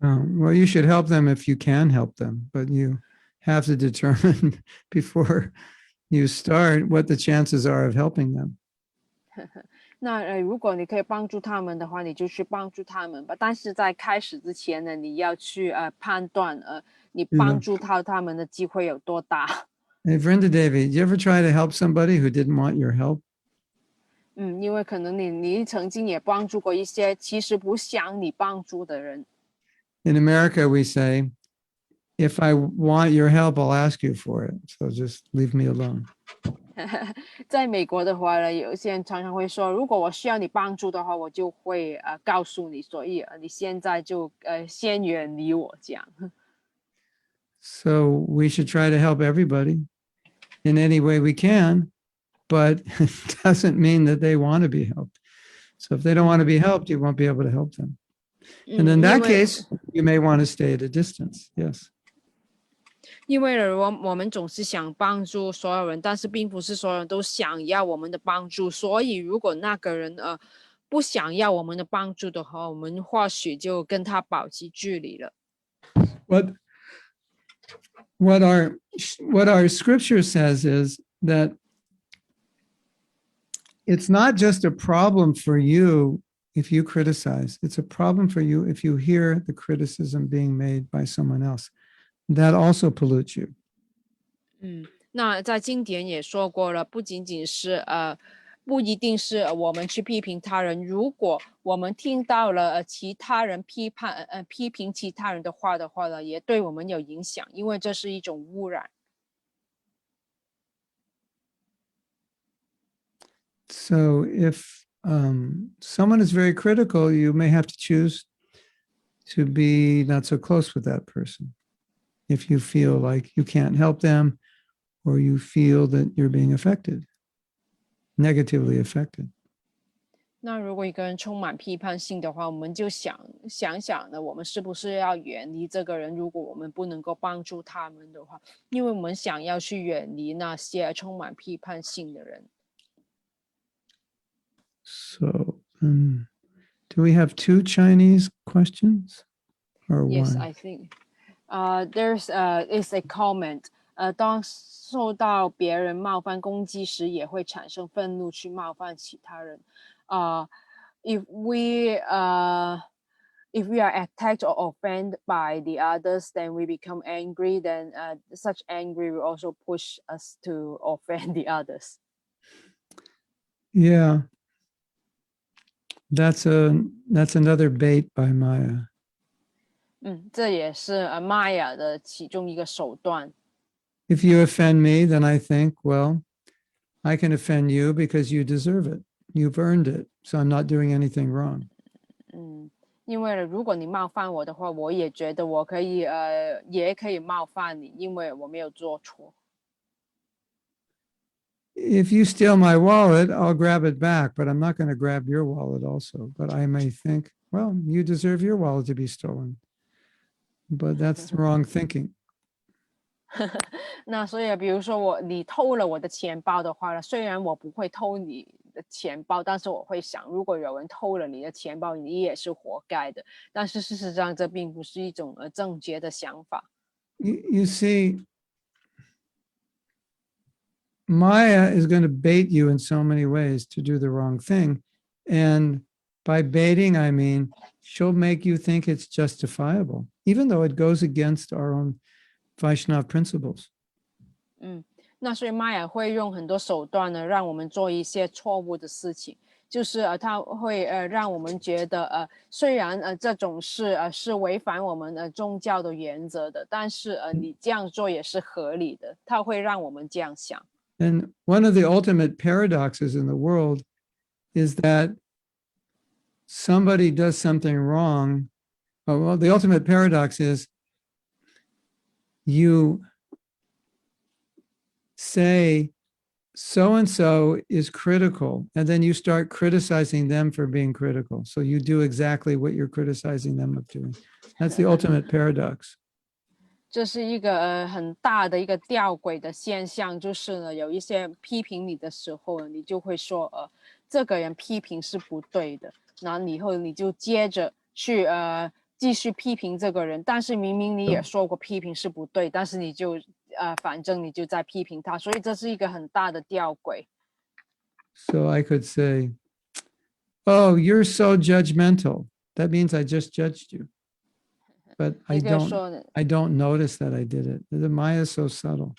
Well, you should help them if you can help them, but you have to determine before you start what the chances are of helping them. 那如果你可以帮助他们的话，你就去帮助他们吧。但是在开始之前呢，你要去判断你帮助到他们的机会有多大。Hey, Vrinda Devi, did you ever try to help somebody who didn't want your help? 因为可能你曾经也帮助过一些其实不想你帮助的人。In America, we say, if I want your help, I'll ask you for it. So just leave me alone. 在美国的话呢，有些人常常会说，如果我需要你帮助的话，我就会告诉你，所以你现在就先远离我这样。So we should try to help everybody in any way we can, but it doesn't mean that they want to be helped. So if they don't want to be helped, you won't be able to help them. And in that case, you may want to stay at a distance. Yes. 因为我们总是想帮助所有人，但是并不是所有人都想要我们的帮助。所以如果那个人不想要我们的帮助的话，我们或许就跟他保持距离了。What our scripture says is that it's not just a problem for you if you criticize. It's a problem for you if you hear the criticism being made by someone else. That also pollutes you. 那在经典也说过了，不仅仅是不一定是我们去批评他人，如果我们听到了其他人批评其他人的话呢，也对我们有影响，因为这是一种污染。So if someone is very critical, you may have to choose to be not so close with that person. If you feel like you can't help them, or you feel that you're being affected, negatively affected. 那如果一个人充满批判性的话，我们就想呢，我们是不是要远离这个人？如果我们不能够帮助他们的话，因为我们想要去远离那些充满批判性的人。So, do we have 2 Chinese questions or Yes, one? I think. There's is a comment，当受到别人冒犯攻击时，也会产生愤怒去冒犯其他人。If we are attacked or offended by the others, then we become angry. Then such angry will also push us to offend the others. Yeah, that's another bait by Maya. 这也是Maya 的其中一个手段。If you offend me, then I think, well, I can offend you because you deserve it. You've earned it. So I'm not doing anything wrong. 因为如果你冒犯我的话，我也觉得我可以也可以冒犯你，因为我没有做错。If you steal my wallet, I'll grab it back, but I'm not going to grab your wallet also. But I may think, well, you deserve your wallet to be stolen. But that's the wrong thinking. 那所以比如说你偷了我的钱包的话呢，虽然我不会偷你的钱包，但是我会想，如果有人偷了你的钱包，你也是活该的。但是事实上，这并不是一种正确的想法。You see, Maya is going to bait you in so many ways to do the wrong thing. And by baiting, I mean, she'll make you think it's justifiable, even though it goes against our own Vaishnava principles. 那所以玛雅会用很多手段呢，让我们做一些错误的事情，就是他会让我们觉得虽然这种事是违反我们宗教的原则的，但是你这样做也是合理的，他会让我们这样想。And one of the ultimate paradoxes in the world is that somebody does something wrong. Well, the ultimate paradox is you say so-and-so is critical, and then you start criticizing them for being critical. So you do exactly what you're criticizing them of doing. That's the ultimate paradox. 这是一个很大的一个吊诡的现象，就是呢，有一些批评你的时候呢，你就会说这个人批评是不对的，然后以后你就接着去继续批评这个人，但是明明你也说过批评是不对，但是你就反正你就在批评他，所以这是一个很大的吊诡。So I could say, oh, you're so judgmental. That means I just judged you. But I don't notice that I did it. The Maya is so subtle.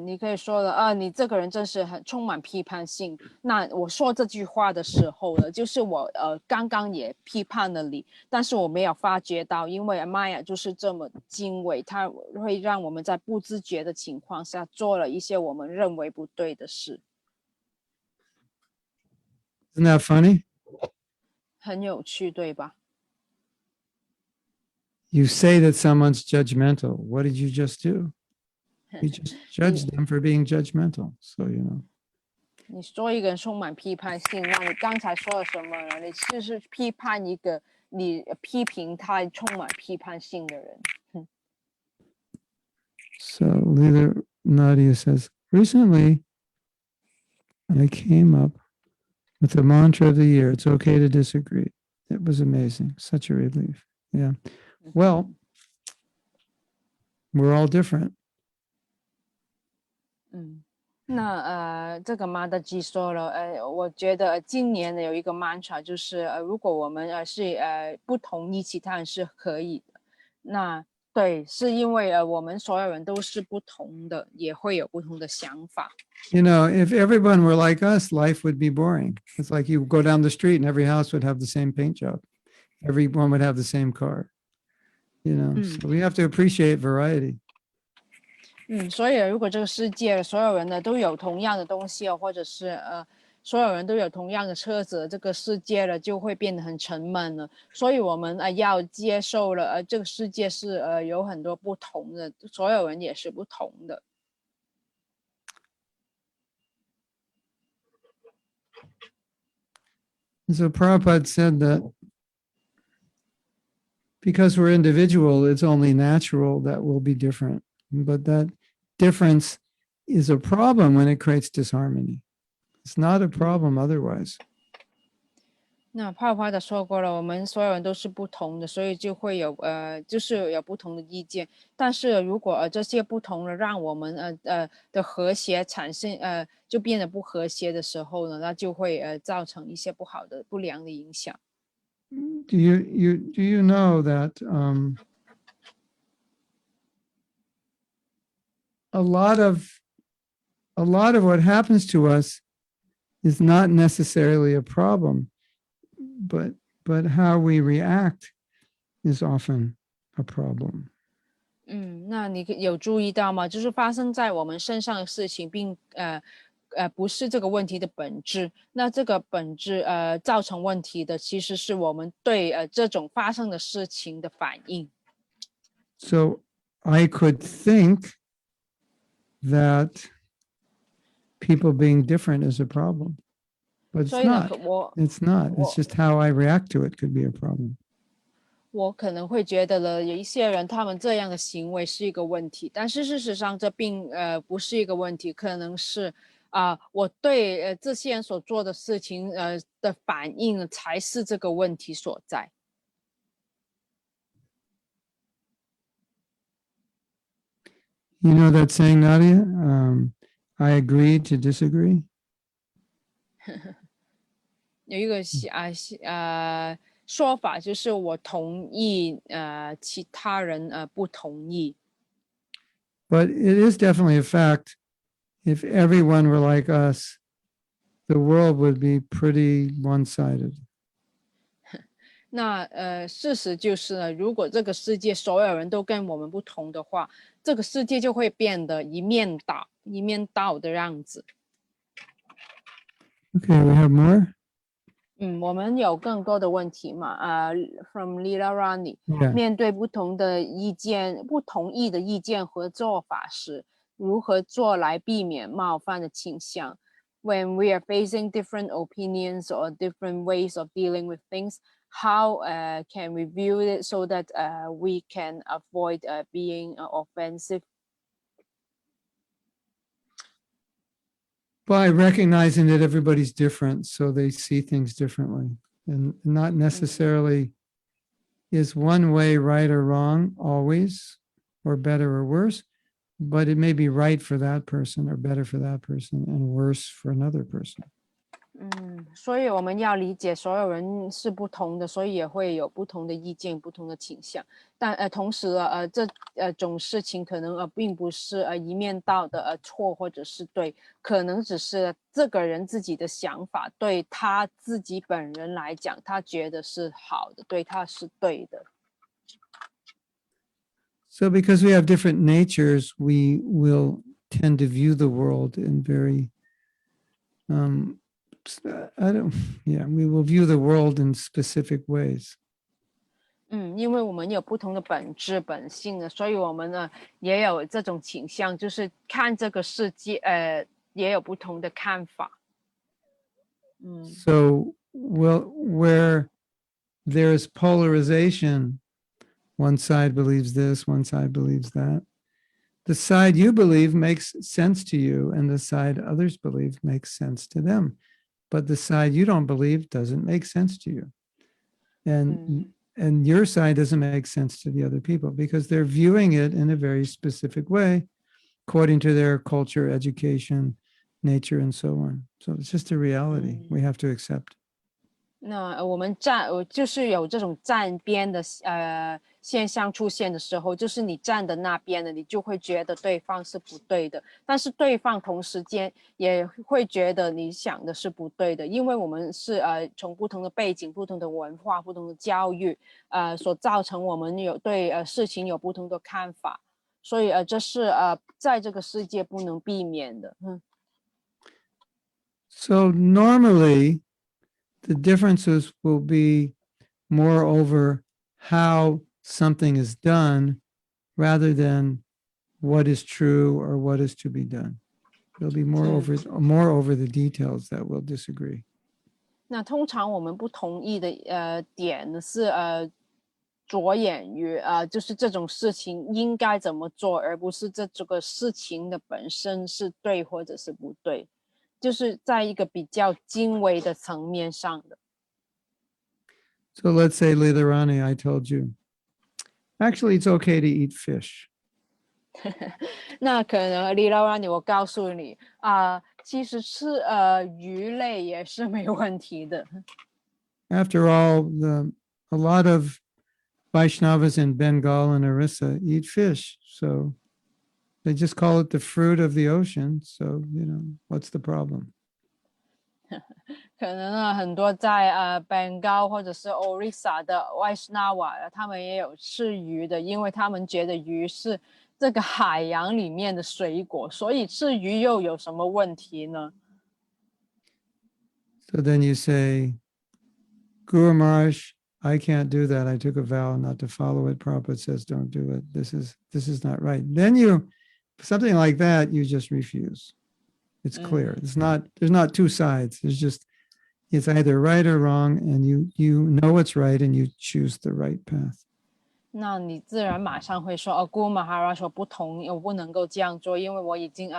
你可以说了你这个人真是很充满批判性。那我说这句话的时候呢，就是我刚刚也批判了你，但是我没有发觉到，因为Maya就是这么精微，它会让我们在不自觉的情况下做了一些我们认为不对的事。Isn't that funny? 很有趣，对吧？ You say that someone's judgmental. What did you just do? You just judged them for being judgmental. So, you know. 你说一个人充满批判性，那你刚才说了什么呢？你就是批判一个你批评他充满批判性的人。So Leela Nadia says, recently I came up with the mantra of the year. It's okay to disagree. It was amazing. Such a relief. Yeah. Well, we're all different. 那这个马德基说了，我觉得今年有一个 mantra 就是如果我们是不同意其他人是可以的。那对，是因为我们所有人都是不同的，也会有不同的想法。You know, if everyone were like us, life would be boring. It's like you go down the street and every house would have the same paint job. Everyone would have the same car. You know, so we have to appreciate variety. 所以如果这个世界所有人呢都有同样的东西或者是所有人都有同样的车子，这个世界了就会变得很沉闷了。所以我们要接受了这个世界是有很多不同的，所有人也是不同的。So Prabhupada said that because we're individual, it's only natural that we'll be different. But that difference is a problem when it creates disharmony. It's not a problem otherwise. 那泡泡的说过了，我们所有人都是不同的，所以就会有就是有不同的意见。但是如果这些不同的让我们的和谐产生就变得不和谐的时候呢，那就会造成一些不好的不良的影响。Do you know that a lot of what happens to us is not necessarily a problem, but how we react is often a problem. 那你有注意到吗？就是发生在我们身上的事情，并不是这个问题的本质。那这个本质造成问题的，其实是我们对这种发生的事情的反应。So I could think that people being different is a problem, but it's 所以呢， not. It's not. It's just how I react to it could be a problem. 我可能会觉得了，有一些人他们这样的行为是一个问题，但是事实上这并不是一个问题，可能是我对这些人所做的事情的反应呢，才是这个问题所在。You know that saying, Nadia? I agree to disagree. 有一个说法，就是我同意其他人不同意。But it is definitely a fact. If everyone were like us, the world would be pretty one-sided. 那事实就是呢，如果这个世界所有人都跟我们不同的话，这个世界就会变得一面倒的样子。Okay, we have more? 我们有更多的问题嘛？From Lila Rani， Yeah. 面对不同意的意见和做法时，如何做来避免冒犯的倾向？When we are facing different opinions or different ways of dealing with things, how can we view it so that we can avoid being offensive? By recognizing that everybody's different, so they see things differently, and not necessarily is one way right or wrong always, or better or worse, but it may be right for that person or better for that person and worse for another person. 所以我们要理解所有人是不同的，所以也会有不同的意见、不同的倾向。但同时这种事情可能并不是一面倒的错或者是对，可能只是这个人自己的想法，对他自己本人来讲，他觉得是好的，对他是对的。So because we have different natures, we will tend to view the world in very we will view the world in specific ways. 因为我们有不同的本质本性的，所以我们呢也有这种倾向，就是看这个世界也有不同的看法。So where there's polarization, one side believes this, one side believes that. The side you believe makes sense to you, and the side others believe makes sense to them. But the side you don't believe doesn't make sense to you. And your side doesn't make sense to the other people because they're viewing it in a very specific way, according to their culture, education, nature, and so on. So it's just a reality we have to accept. 那我们就是有这种站边的现象出现的时候，就是你站的那边的，你就会觉得对方是不对的，但是对方同时间也会觉得你想的是不对的，因为我们是从不同的背景、不同的文化、不同的教育所造成我们有对事情有不同的看法，所以这是在这个世界不能避免的。So normally, the differences will be more over how something is done rather than what is true or what is to be done. There'll be more over the details that we'll disagree. 那通常我们不同意的点呢是着眼于就是这种事情应该怎么做，而不是这个事情的本身是对或者是不对，就是在一个比较精微的层面上的。So let's say, Lidharani, I told you, actually, it's okay to eat fish. 那可能李老让我告诉你其实吃鱼类也是没问题的。After all, a lot of Vaishnavas in Bengal and Orissa eat fish. So they just call it the fruit of the ocean. So, what's the problem? 可能很多在Bengal 或者是 Orissa 的 Vaishnava 他们也有吃鱼的，因为他们觉得鱼是这个海洋里面的水果，所以吃鱼又有什么问题呢？ So then you say, Guru Maharaj, I can't do that. I took a vow not to follow it. Prabhupada says, don't do it. This is not right. Then something like that, you just refuse. It's clear. There's not two sides. It's either right or wrong, and you know it's right, and you choose the right path. 那你自然马上会说Guru Maharaj 说不同意，我不能够这样做，因为我已经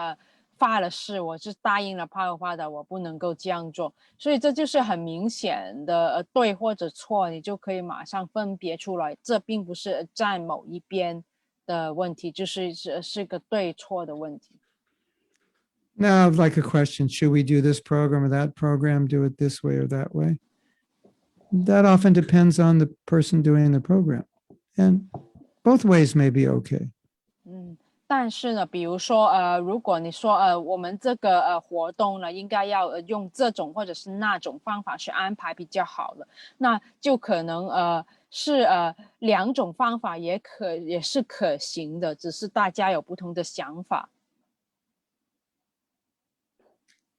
发了誓，我是答应了Prabhupada我不能够这样做，所以这就是很明显的对或者错，你就可以马上分别出来，这并不是站某一边的问题，是个对错的问题。Now, like a question, should we do this program or that program, do it this way or that way? That often depends on the person doing the program. And both ways may be okay. 但是呢，比如说如果你说我们这个活动呢，应该要用这种或者是那种方法去安排比较好了，那就可能是两种方法也是可行的，只是大家有不同的想法。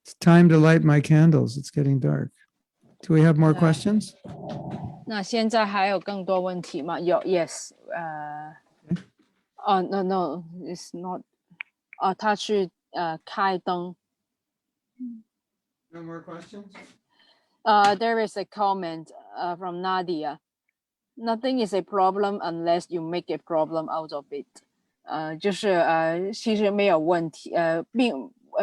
It's time to light my candles. It's getting dark. Do we have more questions? 那现在还有更多问题吗？有 ，yes，no, it's not。他去开灯。No more questions? There is a comment from Nadia. Nothing is a problem unless you make a problem out of it. 就是其实没有问题，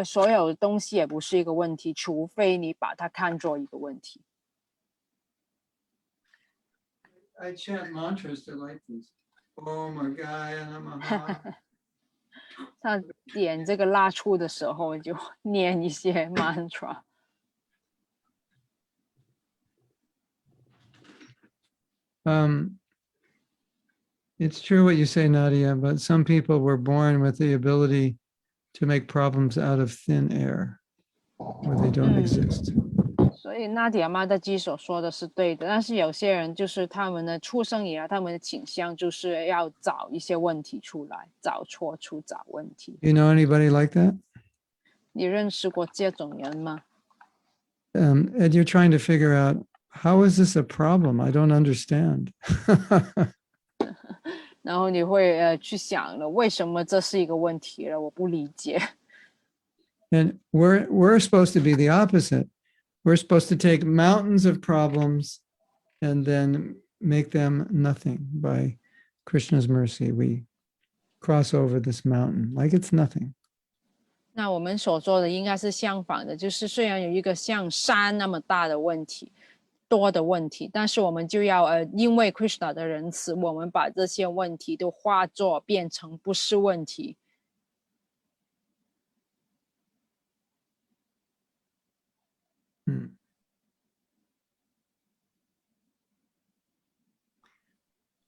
所有东西也不是一个问题，除非你把它看作一个问题。I chant mantras to light these. Oh my God. 他点这个蜡烛的时候就念一些 mantra。It's true what you say, Nadia, but some people were born with the ability to make problems out of thin air where they don't exist. 所以纳迪亚妈的基所说的是对的，但是有些人就是他们的出生以来，他们的倾向就是要找一些问题出来，找错处，找问题。You know anybody like that? 你认识过这种人吗？ And you're trying to figure out, how is this a problem? I don't understand. 然后你会去想了，为什么这是一个问题了？我不理解。And we're supposed to be the opposite. We're supposed to take mountains of problems and then make them nothing. By Krishna's mercy, we cross over this mountain like it's nothing. 那我们所做的应该是相反的，就是虽然有一个像山那么大的问题，多的问题，但是我们就要因为 Krishna 的仁慈，我们把这些问题都化作变成不是问题。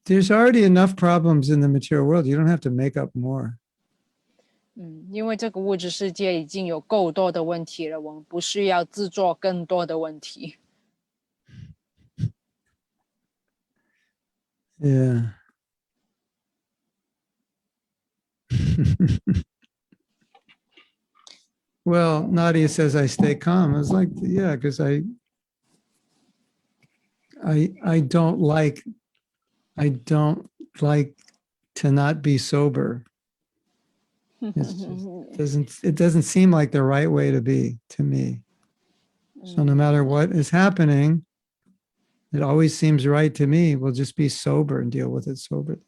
There's already enough problems in the material world. You don't have to make up more. 因为这个物质世界已经有够多的问题了，我们不需要制作更多的问题。Yeah. Well, Nadia says I stay calm. I was like, yeah, because I don't like to not be sober. It doesn't seem like the right way to be to me. So no matter what is happening, it always seems right to me. We'll just be sober and deal with it soberly.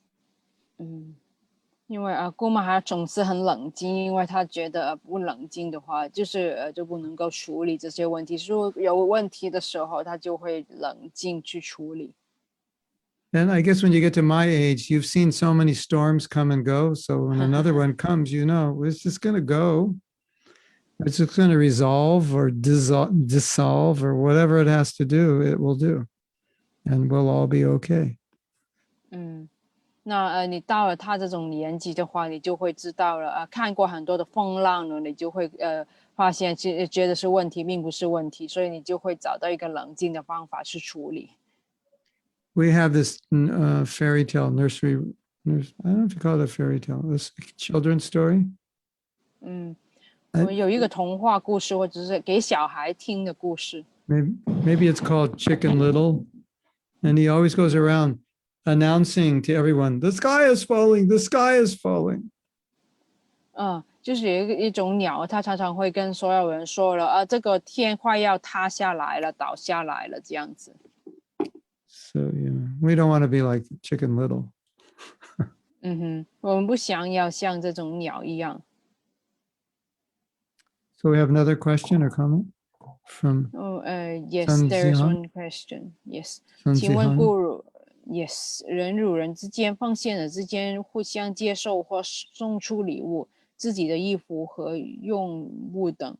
因为姑妈她总是很冷静，因为她觉得不冷静的话，就是就不能够处理这些问题。如果有问题的时候，她就会冷静去处理。And I guess when you get to my age, you've seen so many storms come and go. So when another one comes, you know, it's just going to go. It's just going to resolve or dissolve or whatever it has to do, it will do. And we'll all be okay. 嗯，那你到了他这种年纪的话，你就会知道了看过很多的风浪了，你就会发现觉得是问题，并不是问题，所以你就会找到一个冷静的方法去处理。We have this fairy tale nursery. I don't know if you call it a fairy tale. This children's story. 嗯，我们有一个童话故事，或者是给小孩听的故事。Maybe it's called Chicken Little, and he always goes around announcing to everyone, "The sky is falling. The sky is falling." 就是有一种鸟，它常常会跟所有人说了这个天快要塌下来了，倒下来了，这样子。So we don't want to be like Chicken Little. 我们不想要像这种鸟一样。So we have another question or comment from Yes, Sun there is Zihan? one question. Yes， Sun 请问 Zihan? Guru，Yes， 人与人之间、奉献者之间互相接受或送出礼物、自己的衣服和用物等，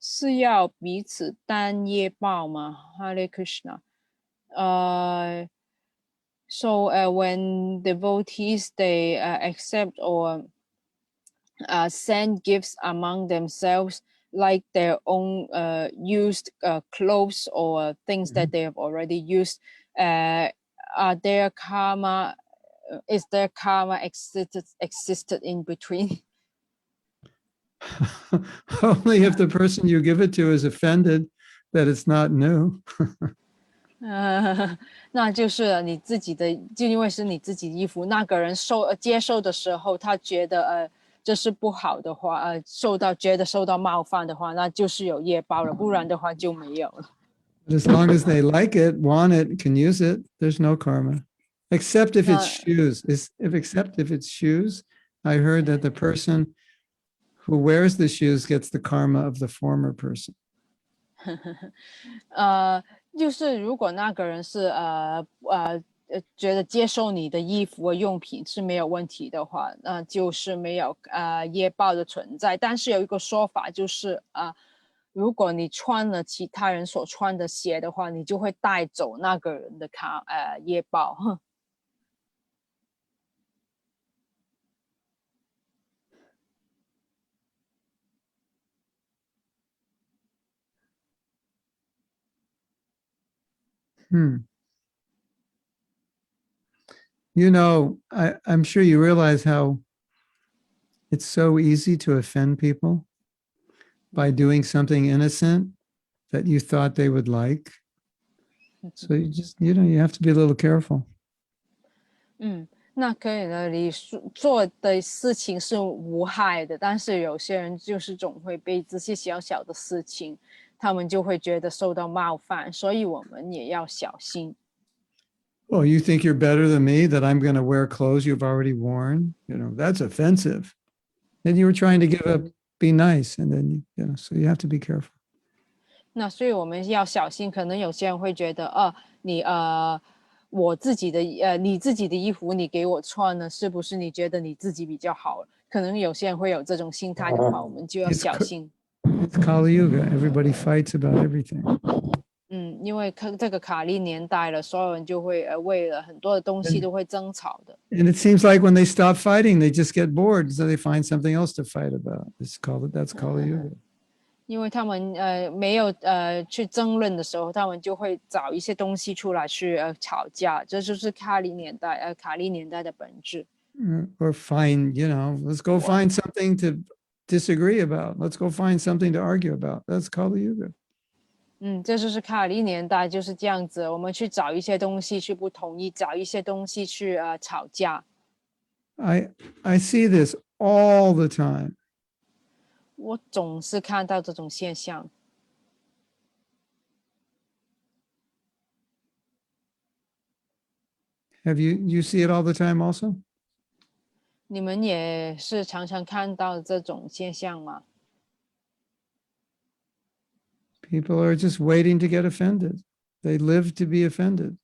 是要彼此担业报吗 ？Hare Krishna。So when devotees they accept or send gifts among themselves, like their own used clothes or things that they have already used, are their karma? Is their karma existed in between? Only if the person you give it to is offended that it's not new. 那就是你自己的，就因为是你自己的衣服，那个人接受的时候，他觉得这是不好的话，觉得受到冒犯的话，那就是有业报了，不然的话就没有了。As long as they like it, want it, can use it, there's no karma. Except if it's shoes. Except if it's shoes, I heard that the person who wears the shoes gets the karma of the former person. 就是如果那个人是觉得接受你的衣服和用品是没有问题的话，那就是没有业报的存在。但是有一个说法就是如果你穿了其他人所穿的鞋的话，你就会带走那个人的业报。You know, I'm sure you realize how it's so easy to offend people by doing something innocent that you thought they would like. So you just, you have to be a little careful. 那可以呢，你做的事情是无害的，但是有些人就是总会被这些小小的事情，他们就会觉得受到冒犯，所以我们也要小心。Oh, you think you're better than me, that I'm going to wear clothes you've already worn? That's offensive. And you were trying to be nice. And then, so you have to be careful. 那所以我们要小心，可能有些人会觉得，我自己的你自己的衣服你给我穿了，是不是你觉得你自己比较好？可能有些人会有这种心态的话，我们就要小心。It's Kali Yuga. Everybody fights about everything. 因为这个卡利年代了，所有人就会为了很多的东西都会争吵的。And it seems like when they stop fighting, they just get bored, so they find something else to fight about. That's Kali Yuga. 因为他们没有去争论的时候，他们就会找一些东西出来去吵架，这就是卡利年代的本质。Or find, let's go find something to disagree about. Let's go find something to argue about. That's Kali Yuga. 这就是卡利年代就是这样子，我们去找一些东西去不同意，找一些东西去吵架。I see this all the time. 我总是看到这种现象。Have you see it all the time also? 你们也是常常看到这种现象吗？ People are just waiting to get offended. They live to be offended.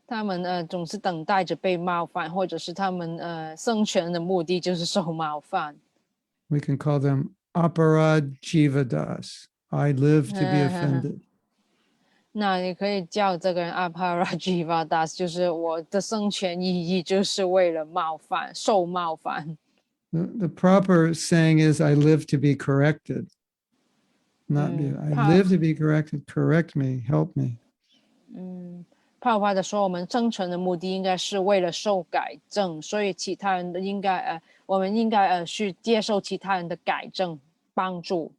他们总是等待着被冒犯，或者是他们生存的目的就是受冒犯。We can call them aparad jivadas. I live to be offended. 那你可以叫这个人 Aparajivadas， 就是我的生存意义就是为了冒犯，受冒犯。The proper saying is, I live to be corrected. Not be, I live to be corrected. Correct me, help me. 泡泡的说，我们生存的目的应该是为了受改正，所以其他人的我们应该去接受其他人的改正帮助。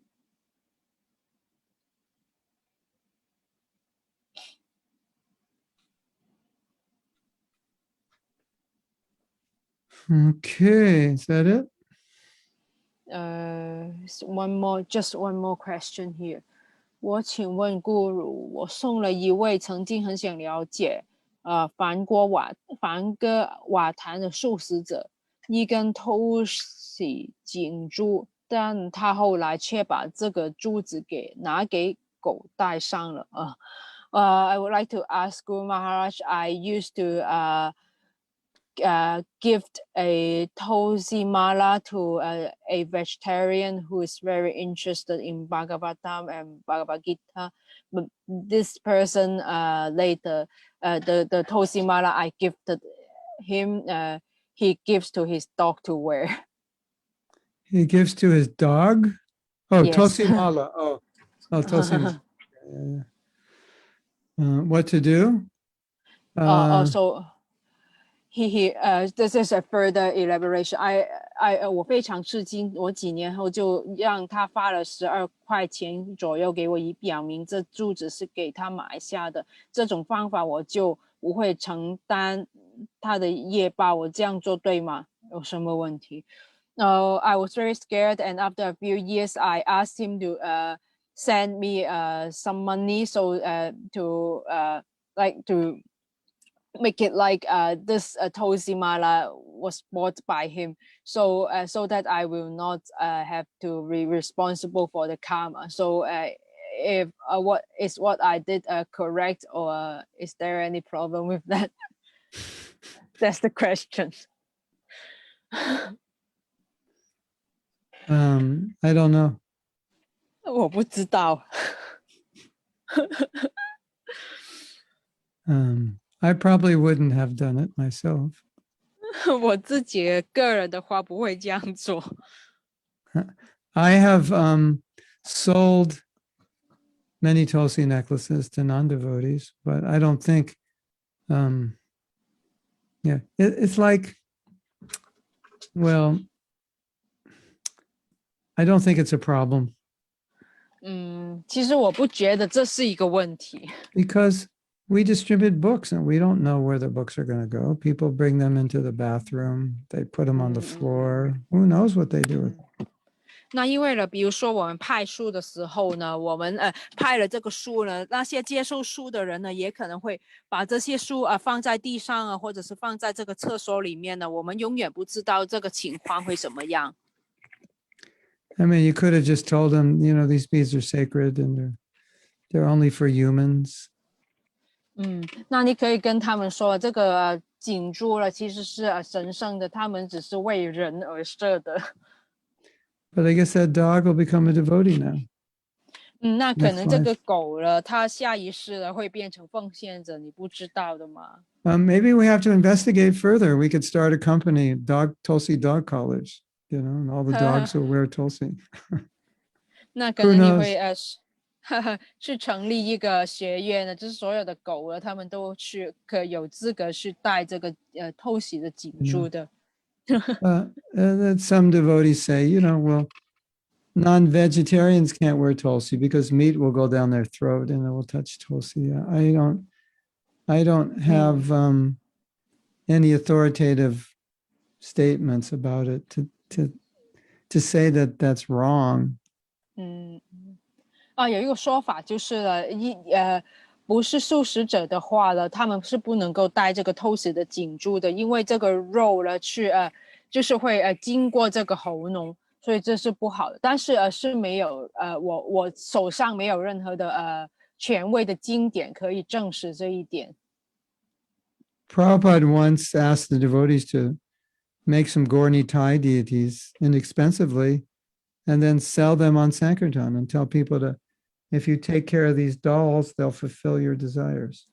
Okay, is that it? Just one more question here。我请问 Guru， 我送了一位曾经很想了解梵歌瓦坛的素食者一根偷洗锦珠，但他后来却把这个珠子拿给狗带上了。I would like to ask Guru Maharaj, I used to gift a Tulsi Mala to a vegetarian who is very interested in Bhagavatam and Bhagavad Gita. But this person later, the Tulsi Mala I gifted him, he gives to his dog to wear. He gives to his dog? Oh, Yes. Tosimala. Oh, Tosimala. What to do? Also, this is a further elaboration. 我非常吃惊，我几年后就让他发了12块钱左右给我，以表明这珠子是给他买下的。这种方法我就不会承担他的业报，我这样做对吗？有什么问题？I was very scared, and after a few years, I asked him to send me some money, so to make it like this Tulsi Mala was bought by him, so that I will not have to be responsible for the karma. So if what I did correct, or is there any problem with that? That's the question. I don't know. 我不知道。I probably wouldn't have done it myself. 我自己个人的话不会这样做。I have sold many Tulsi necklaces to non-devotees, but I don't think, it's like, well, I don't think it's a problem. 其实我不觉得这是一个问题。Because we distribute books and we don't know where the books are going to go. People bring them into the bathroom. They put them on the floor. Who knows what they do with them? 那因为呢，比如说我们派书的时候呢，我们派了这个书呢，那些接受书的人呢，也可能会把这些书放在地上啊，或者是放在这个厕所里面呢，我们永远不知道这个情况会怎么样。I mean, you could have just told them, these beads are sacred and they're only for humans. 那你可以跟他们说，这个锦珠了其实是神圣的，他们只是为人而设的。But I guess that dog will become a devotee now. 那可能这个狗了，它下一世了会变成奉献者，你不知道的吗？ Maybe we have to investigate further. We could start a company, Tulsi Dog College, and all the dogs will wear Tulsi. 那可能你会去成立一个学院呢，就是所有的狗了，他们都有资格去戴这个偷袭的锦珠的。That some devotees say, well, non-vegetarians can't wear Tulsi because meat will go down their throat and it will touch Tulsi. I don't have any authoritative statements about it to say that that's wrong. 有一个说法就是不是素食者的话呢，他们是不能够戴这个偷食的锦珠的，因为这个肉呢就是会经过这个喉咙，所以这是不好的。但是是没有我手上没有任何的权威的经典可以证实这一点。Prabhupada once asked the devotees to make some Gaura Thai deities inexpensively and then sell them on Sankirtan and tell people to, if you take care of these dolls, they'll fulfill your desires.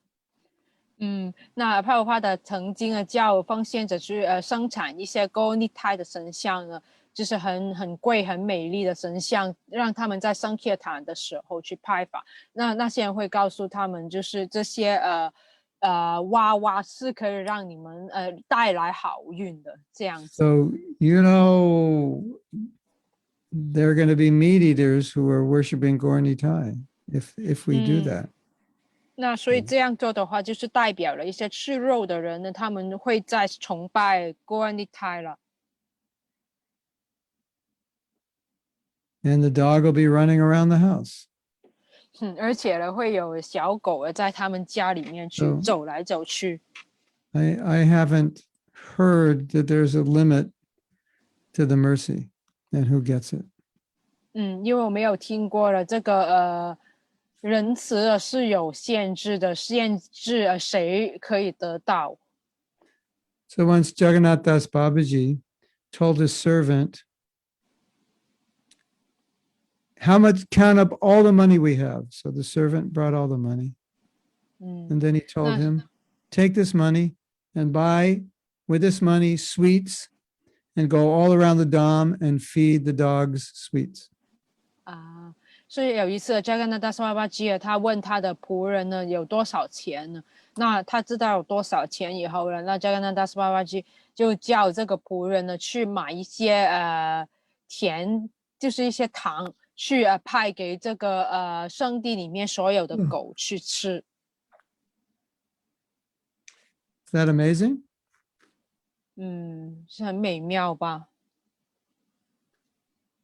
那帕鲁帕的曾经叫奉献者去生产一些高尼泰的神像呢，就是很贵、很美丽的神像，让他们在桑kirtan坦的时候去派发。那些人会告诉他们，就是这些娃娃是可以让你们带来好运的这样子。So, you know, there are going to be meat eaters who are worshiping Gaura Thai if we do that. 那所以这样做的话，就是代表了一些吃肉的人呢，他们会在崇拜Gaura Thai了。And the dog will be running around the house. 而且呢，会有小狗在他们家里面去走来走去。I haven't heard that there's a limit to the mercy and who gets it. 因为我没有听过了这个仁慈是有限制的，限制谁可以得到。So once Jagannath Das Babaji told his servant, how much, count up all the money we have. So the servant brought all the money. And then he told him, take this money and buy with this money sweets and go all around the dam and feed the dogs sweets. 所以有一次Jagannath Das Babaji他问他的仆人呢有多少钱呢？那他知道有多少钱以后呢，那Jagannath Das Babaji就叫这个仆人呢去买一些甜，就是一些糖，去派给这个圣地里面所有的狗去吃。Is that amazing? 是很美妙吧。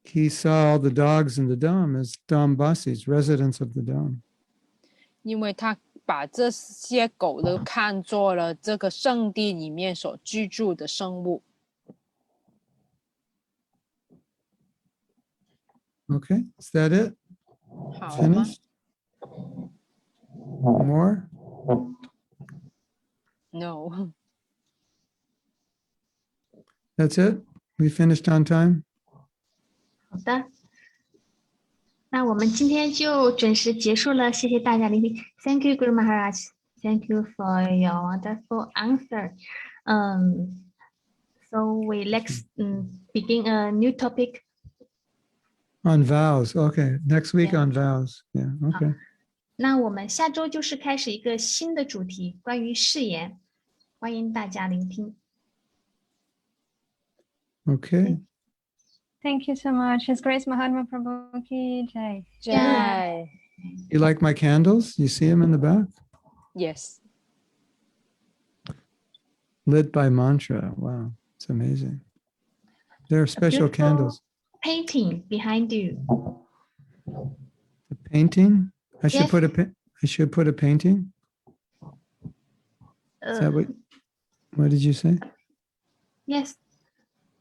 He saw all the dogs in the dam as Dambasis, residents of the dam. 因为他把这些狗都看作了这个圣地里面所居住的生物。Okay, is that it? 好吗？ Finished? More? No. That's it? We finished on time? 好的，那我们今天就准时结束了，谢谢大家聆听。Thank you, Guru Maharaj. Thank you for your wonderful answer. So let's begin a new topic. On vows. Okay, next week on vows. Yeah, okay. 那我们下周就是开始一个新的主题，关于誓言，欢迎大家聆听。Okay. Thank you so much. His Grace Mahatma Prabhu ki jai. Jai. You like my candles? You see them in the back? Yes. Lit by mantra. Wow, it's amazing. They're special Beautiful candles. Painting behind you. The painting? I should Yes. put a painting? Is that what did you say? Yes.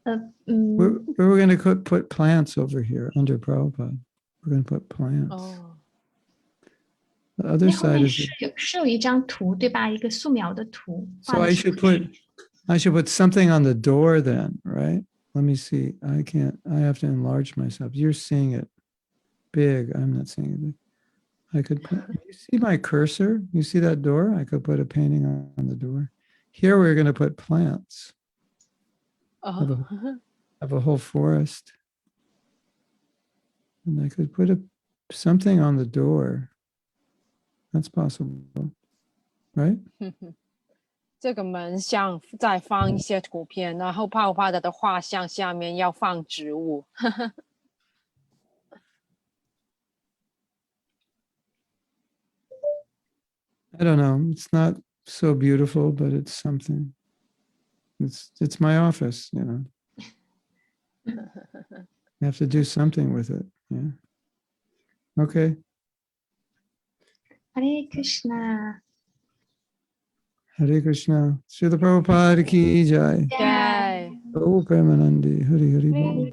We're going to put plants over here under Prabhupada. We're going to put plants. The other 那后 side 面 is 是有一张图，对吧？一个素描的图。 so I should put something on the door then, right? Let me see. I have to enlarge myself. You're seeing it big. I'm not seeing it big. I could put, you see my cursor? You see that door? I could put a painting on the door. Here we're going to put plants. Have a whole forest. And I could put something on the door. That's possible, right? 这个门像再放一些图片，然后泡泡的画像下面要放植物。I don't know. It's not so beautiful, but it's something. It's my office, you know. I have to do something with it. Yeah. Okay. Hare Krishna. Hare Krishna. Srila Prabhupada ki jai. Jai. Oh, Premanandi. Hari Hari Bol.